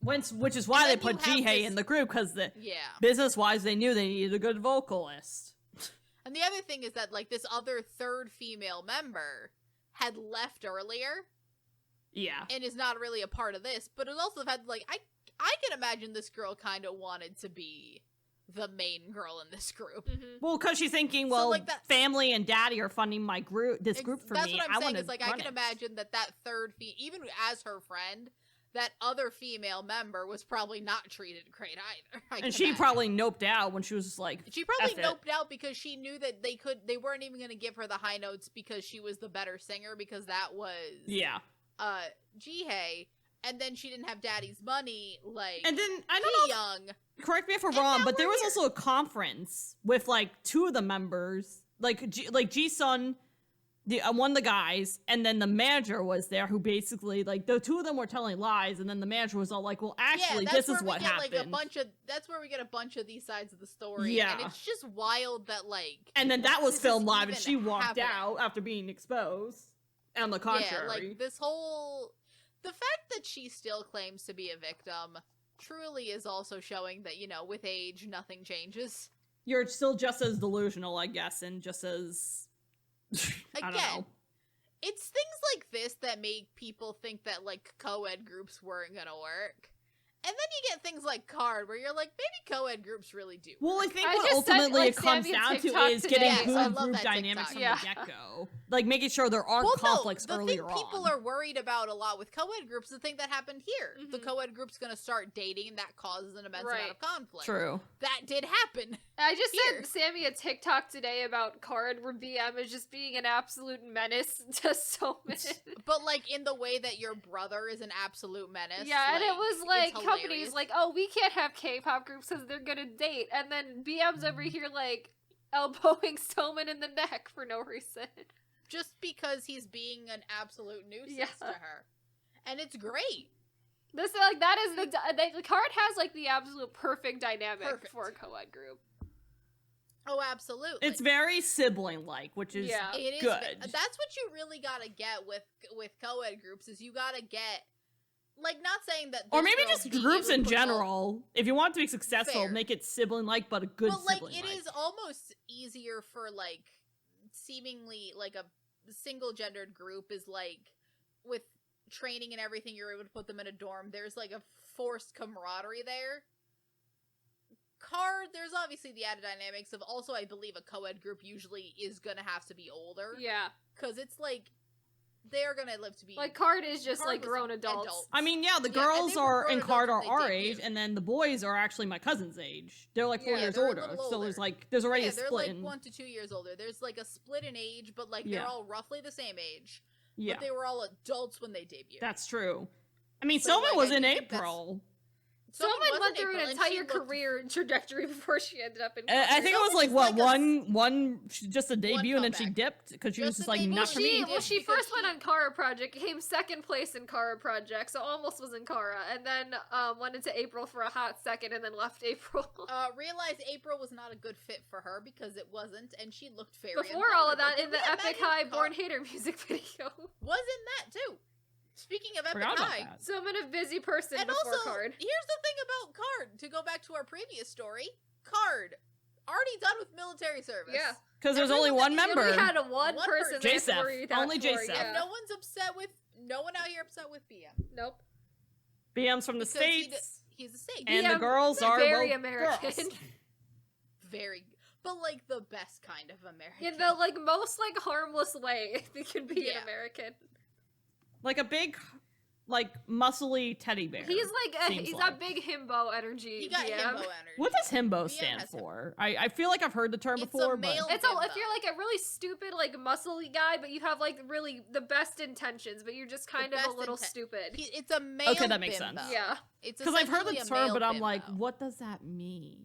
Which is why they And then put you have Jihei this- in the group, because Yeah. business-wise they knew they needed a good vocalist. And the other thing is that, like, this other third female member had left earlier Yeah. and is not really a part of this, but it also had, like, I can imagine this girl kind of wanted to be the main girl in this group. Mm-hmm. Well, because she's thinking, So, well, like, that- family and daddy are funding my group, this group for That's me. what I'm I saying. want Is to like, I can imagine that third even as her friend, that other female member was probably not treated great either. I can And she imagine. probably noped out when she was just like, She probably F it. noped out because she knew that they weren't even going to give her the high notes because she was the better singer, because that was yeah. Jihei, and then she didn't have daddy's money, like, And then I don't know. Ji-young. Correct me if I'm And wrong, now but there we're was here. also a conference with like two of the members, like Ji-sun, one of the guys, and then the manager was there, who basically like the two of them were telling lies, and then the manager was all like, "Well, actually, that's this where is we what get, happened." Like, that's where we get a bunch of these sides of the story. Yeah. And it's just wild that, like, And then that was this is filmed live, and even she walked happening. out after being exposed. On the contrary, Yeah, like, this whole... The fact that she still claims to be a victim truly is also showing that, you know, with age, nothing changes. you're still just as delusional, I guess, and just as I don't Again, know. It's things like this that make people think that, like, co-ed groups weren't gonna work. And then you get things like Card, where you're like, maybe co-ed groups really do. Well, I work. think I what just sent, ultimately like, it comes Sammy a down to TikTok is today. getting Yes, I good love group that dynamics TikTok. from Yeah. the get-go. Like, making sure there aren't Well, conflicts no, the earlier thing people on. are worried about a lot with co-ed groups, the thing that happened here. The Mhm. co-ed group's gonna start dating, and that causes an immense Right. amount of conflict. True. That did happen. I just Here. sent Sammy a TikTok today about Card, where BM is just being an absolute menace to so many. But, like, in the way that your brother is an absolute menace. Yeah, and it was like it's companies hilarious. like, oh, we can't have K-pop groups because they're gonna date, and then BM's over here like elbowing Stoneman in the neck for no reason. just because he's being an absolute nuisance Yeah. to her. And it's great. This like that is the Card has like the absolute perfect dynamic Perfect. for a co-ed group. Oh, absolutely. It's very sibling-like, which is Yeah. It is. good. That's what you really gotta get with co-ed groups, is you gotta get, like, not saying that. or this maybe girl just being groups able to in put all- general. If you want it to be successful, Fair. make it sibling-like, but a good But, like, sibling-like. it is almost easier for, like, seemingly like a single-gendered group is like, with training and everything, you're able to put them in a dorm. There's like a forced camaraderie there. Card, there's obviously the added dynamics of also, I believe, a co-ed group usually is gonna have to be older. Yeah, Because it's like, they're gonna live to be... like Card is just Card like was grown adults. I mean, yeah, the Yeah, and girls they were are grown in Card are adults when our they age, debuted. and then the boys are actually my cousin's age. They're like 4 Yeah, years they're a older, little so there's older. there's already yeah, a they're split like in 1 to 2 years older. There's like a split in age, but like Yeah. they're all roughly the same age. yeah. But they were all adults when they debuted. That's true. I mean, So, Selma like, was I in think that's- April. Someone Someone was went in through April, an and she entire looked- career trajectory before she ended up in. I think it was Someone like was what like a one just a debut, and then she comeback. dipped because she was Just just a like debut. not for me. Well, she because first went she- on Kara Project, came second place in Kara Project, so almost was in Kara, and then went into April for a hot second, and then left April. Realized April was not a good fit for her because it wasn't, and she looked very Before all of that, uncomfortable. in the Can we Epic imagine High Car- Born Hater music video. was in that too. Speaking of Epic Forgot about High, that. So I'm a busy person and before also Card. here's the thing about Card. To go back to our previous story, Card already done with military service. Yeah. Because there's only Everyone one that You member. only had a one One person person. they had to JSEF. worry that Only for, JSEF. yeah. And no one's upset with. No one out here upset with BM. Nope. BM's from the Because he States, he's a state. and the BM, girls are very well, American. girls. Very, but like the best kind of American. In the like most like harmless way they could be Yeah. an American. Like a big, like muscly teddy bear. He's like seems he's like. that big himbo energy. He got BM. himbo energy. What does himbo BM stand has him. for? I feel like I've heard the term It's a before, male- but It's a, if Himbo. you're like a really stupid, like muscly guy, but you have like really the best intentions, but you're just kind of a best little inten- stupid. It's a male. Okay, that makes bimbo. sense. Yeah. It's because I've heard the essentially a term, male but I'm like, bimbo. what does that mean?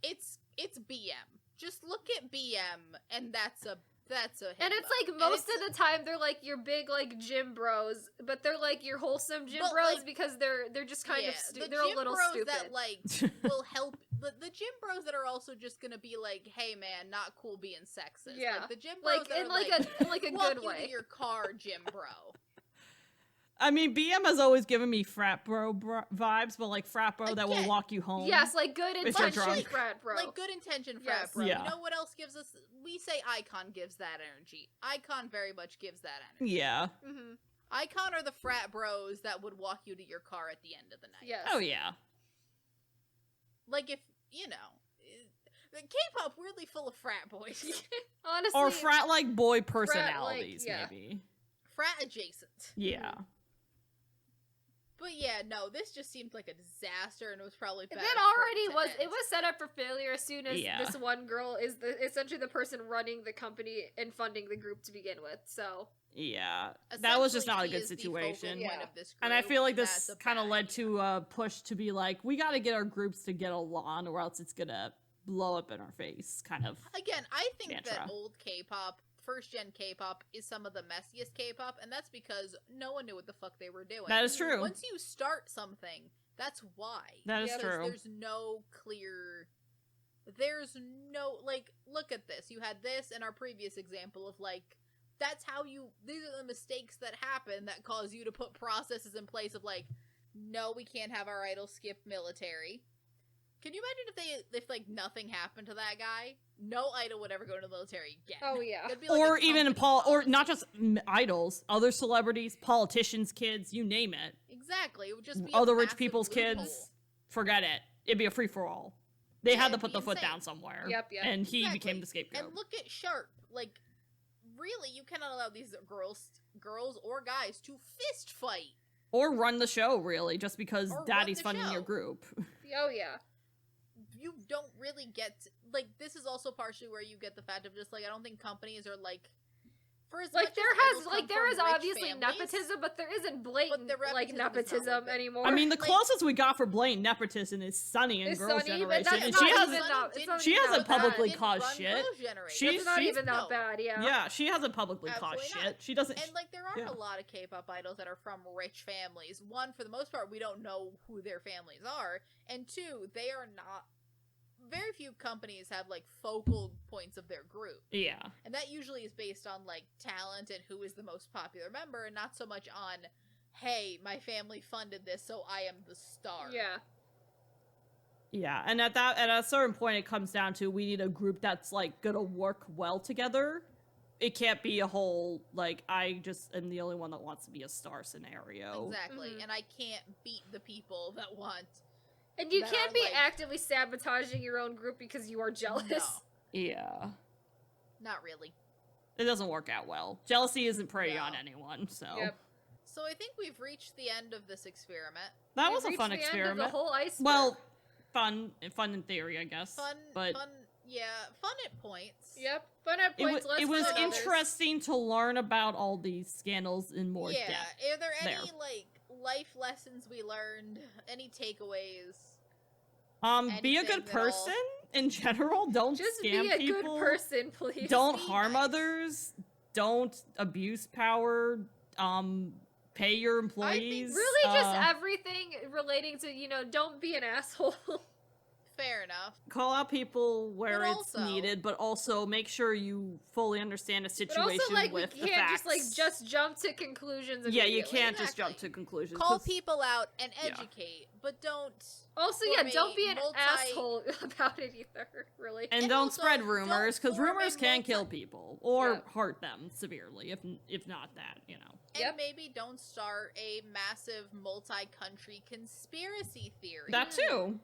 It's BM. Just look at BM, and that's a That's a hip And it's hop. like most of the time they're like your big like gym bros, but they're like your wholesome gym But, bros like, because they're just kind of the they're a gym little bros stupid. that like will help the gym bros that are also just gonna be like, hey man, not cool being sexist. Yeah. Like the gym bros Like that in are like like, a like a walk good you way. to your car, gym bro. I mean, BM has always given me frat bro vibes, but like frat bro that will Again, walk you home. Yes, like good If you're intention drunk. frat bro. Like good intention frat Yes. bro. Yeah. You know what else gives us? We say Icon gives that energy. Icon very much gives that energy. Yeah. Mm-hmm. Icon are the frat bros that would walk you to your car at the end of the night. Yes. Oh yeah. Like if, you know, the K-pop weirdly full of frat boys. Honestly. Or frat like boy personalities, yeah. maybe. Frat adjacent. Yeah. But yeah, no, this just seemed like a disaster, and it was probably better. It already was. It was set up for failure as soon as Yeah. this one girl is essentially the person running the company and funding the group to begin with. So Yeah. That was just not a good situation. Point of this And I group, feel like and this that's a kind of bad led idea. to a push to be like, we got to get our groups to get along, or else it's gonna blow up in our face. Kind of. Again, I think that mantra. old K-pop, first-gen K-pop, is some of the messiest K-pop, and that's because no one knew what the fuck they were doing. That is true. Once you start something, that's why. That is Because true. There's no clear... There's no... Like, look at this. You had this in our previous example of, like, that's how you... These are the mistakes that happen that cause you to put processes in place of, like, no, we can't have our idols skip military. Can you imagine if like nothing happened to that guy? No idol would ever go into the military again. Oh, yeah. It'd be like Or a even company or policy. not just idols, other celebrities, politicians' kids, you name it. Exactly. It would just be a Other rich massive people's loophole. kids, forget it. It'd be a free for all. They Yeah, had to it'd put be the foot insane. down somewhere. Yep, yep. And he Exactly. became the scapegoat. And look at Sharp. Like, really, you cannot allow these girls or guys to fist fight. Or run the show, really, just because Or run daddy's the funding your show. group. Oh yeah. You don't really get like this is also partially where you get the fact of just like I don't think companies are like for as Like much there as has idols like come there from is rich obviously families, nepotism, but there isn't blatant their like nepotism is not nepotism like that. anymore. I mean, the Like- closest we got for blatant nepotism is Sunny in It's Girls' Sunny, but Generation, that's and not she even hasn't. that- it's not she even hasn't that bad. publicly Didn't caused run shit. Girls' Generation. She- It's not she's- even that no. bad, yeah. Yeah, she hasn't publicly caused Absolutely not. shit. She doesn't. And like there aren't yeah. a lot of K-pop idols that are from rich families. One, for the most part, we don't know who their families are, and two, they are not. Very few companies have like focal points of their group, Yeah. and that usually is based on like talent and who is the most popular member, and not so much on, hey, my family funded this, so I am the star. Yeah. Yeah, and at a certain point, it comes down to we need a group that's like gonna work well together. It can't be a whole like I just am the only one that wants to be a star scenario. Exactly, Mhm. and I can't beat the people that want. And you that can't are, be like- actively sabotaging your own group because you are jealous. No, Yeah, not really. it doesn't work out well. Jealousy isn't prey No. on anyone, so Yep. So I think we've reached the end of this experiment. that We've was a reached fun the end of experiment. the whole iceberg. Well, fun in theory, I guess. Fun, yeah, fun at points. Yep. Fun at points. less it was fun at others. interesting to learn about all these scandals in more Yeah, depth. are there any there. like life lessons we learned? Any takeaways? Be a anything good at all. person in general. Don't Just scam be a people. good person, please. Don't be harm nice. others. Don't abuse power. Pay your employees. Really, just everything relating to don't be an asshole. Fair enough. call out people where But it's also- needed, but also make sure you fully understand a But situation also, like, we with the can't facts. just jump to conclusions. Yeah, you immediately. can't just Exactly. jump to conclusions. Call 'cause- people out and Yeah. educate, but don't. Also, form yeah, don't a be an multi- asshole about it either. Really. And And don't also, spread don't rumors, because form a rumors can multi- kill people or Yeah. hurt them severely, if not that, And Yep. maybe don't start a massive multi-country conspiracy theory. That too.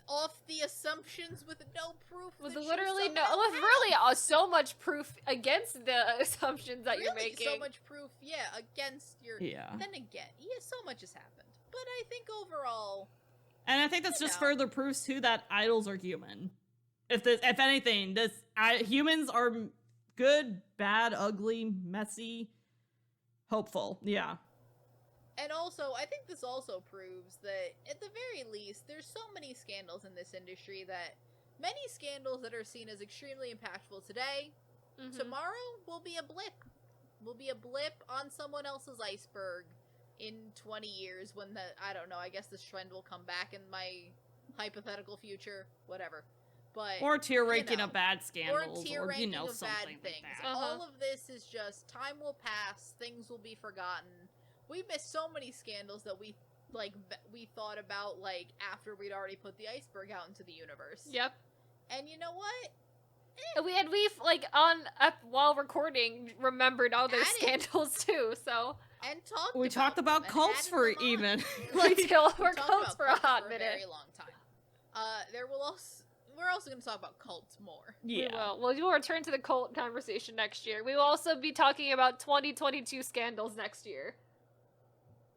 Off the assumptions with no proof. With that you literally somehow with have. really so much proof against the assumptions that you're Really making. so much proof, yeah, against your. Yeah. Then again, yeah, so much has happened. But I think overall, And I think that's You just know. further proofs too that idols are human. If anything, humans are good, bad, ugly, messy, hopeful. Yeah. and also, I think this also proves that at the very least, there's so many scandals in this industry that many scandals that are seen as extremely impactful today Tomorrow will be a blip. Will be a blip on someone else's iceberg in 20 years when I don't know, I guess this trend will come back in my hypothetical future, whatever. But or tier ranking of bad scandals, or tier or ranking of something bad like things. that. All of this is just time will pass, things will be forgotten. We missed so many scandals that we thought about after we'd already put the iceberg out into the universe. Yep. And you know what? While recording, remembered all those scandals too. So and we talked about cults for even we're cults cults for a hot minute, very long time. We're also going to talk about cults more. Yeah. We will return to the cult conversation next year. We will also be talking about 2022 scandals next year.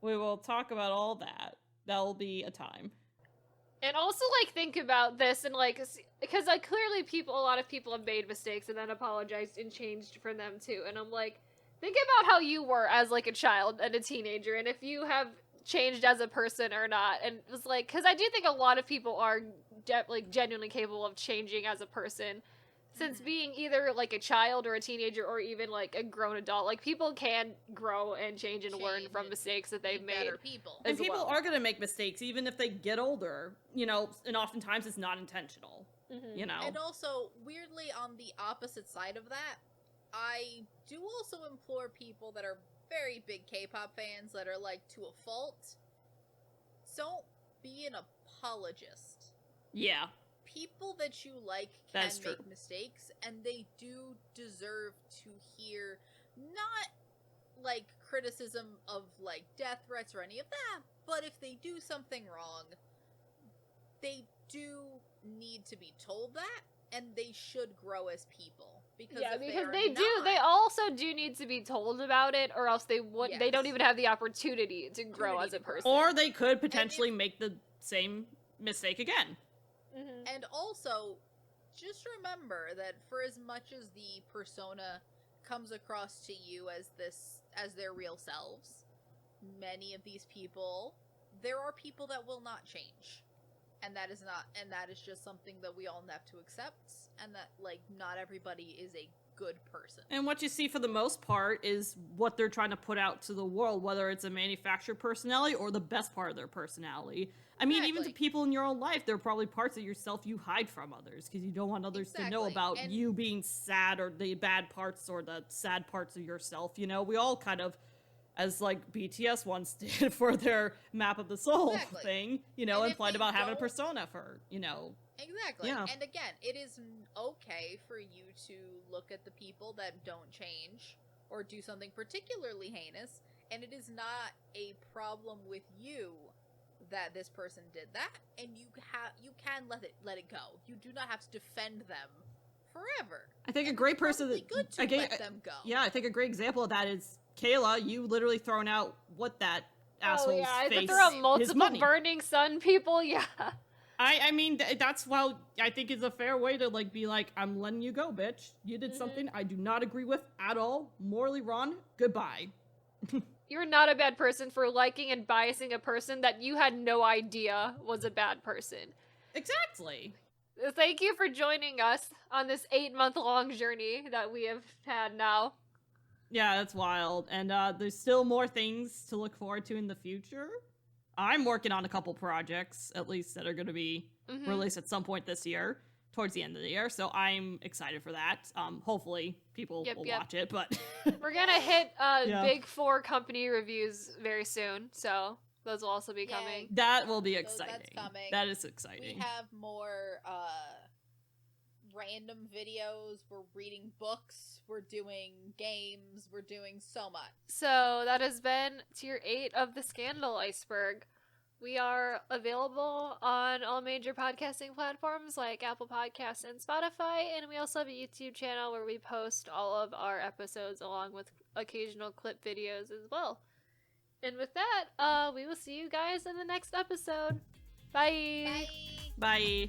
We will talk about all that. That will be a time. And also, think about this and, because, clearly a lot of people have made mistakes and then apologized and changed for them, too. And I'm think about how you were as, a child and a teenager, and if you have changed as a person or not. And it was, because I do think a lot of people are, genuinely capable of changing as a person. Since being either, a child or a teenager or even, a grown adult, people can grow and change and learn from mistakes that they've made. Better people. And people are going to make mistakes, even if they get older, and oftentimes it's not intentional, And also, weirdly, on the opposite side of that, I do also implore people that are very big K-pop fans that are, to a fault, don't be an apologist. Yeah. People that you can make mistakes, and they do deserve to hear not criticism of death threats or any of that, but if they do something wrong, they do need to be told that, and they should grow as people. Because they also do need to be told about it, or else they don't even have the opportunity to grow as a person. Or they could potentially make the same mistake again. And also, just remember that for as much as the persona comes across to you as their real selves, many of these people, there are people that will not change. And that is just something that we all have to accept, and that, not everybody is a good person. And what you see for the most part is what they're trying to put out to the world, whether it's a manufactured personality or the best part of their personality. I mean, even to people in your own life, there are probably parts of yourself you hide from others because you don't want others to know about you being sad or the bad parts or the sad parts of yourself. We all kind of, as BTS once did for their Map of the Soul thing, implied about having a persona for, Exactly. Yeah. And again, it is okay for you to look at the people that don't change or do something particularly heinous, and it is not a problem with you that this person did that, and you can let it go. You do not have to defend them forever. I think a great person that good to let them go. Yeah, I think a great example of that is Kayla. You literally thrown out what that asshole's face. I throw out multiple burning sun people. Yeah. I mean, that's why I think it's a fair way to be I'm letting you go, bitch. You did something I do not agree with at all. Morally wrong. Goodbye. You're not a bad person for liking and biasing a person that you had no idea was a bad person. Exactly. Thank you for joining us on this 8-month-long journey that we have had now. Yeah, that's wild. And there's still more things to look forward to in the future. I'm working on a couple projects, at least, that are going to be released at some point this year, towards the end of the year. So I'm excited for that. Hopefully people will watch it, but we're going to hit big 4 company reviews very soon. So those will also be coming. That will be exciting. That's coming. That is exciting. We have more random videos. We're reading books. We're doing games. We're doing so much. So that has been Tier 8 of the Scandal Iceberg. We are available on all major podcasting platforms like Apple Podcasts and Spotify, and we also have a YouTube channel where we post all of our episodes along with occasional clip videos as well. And with that, we will see you guys in the next episode. Bye! Bye! Bye!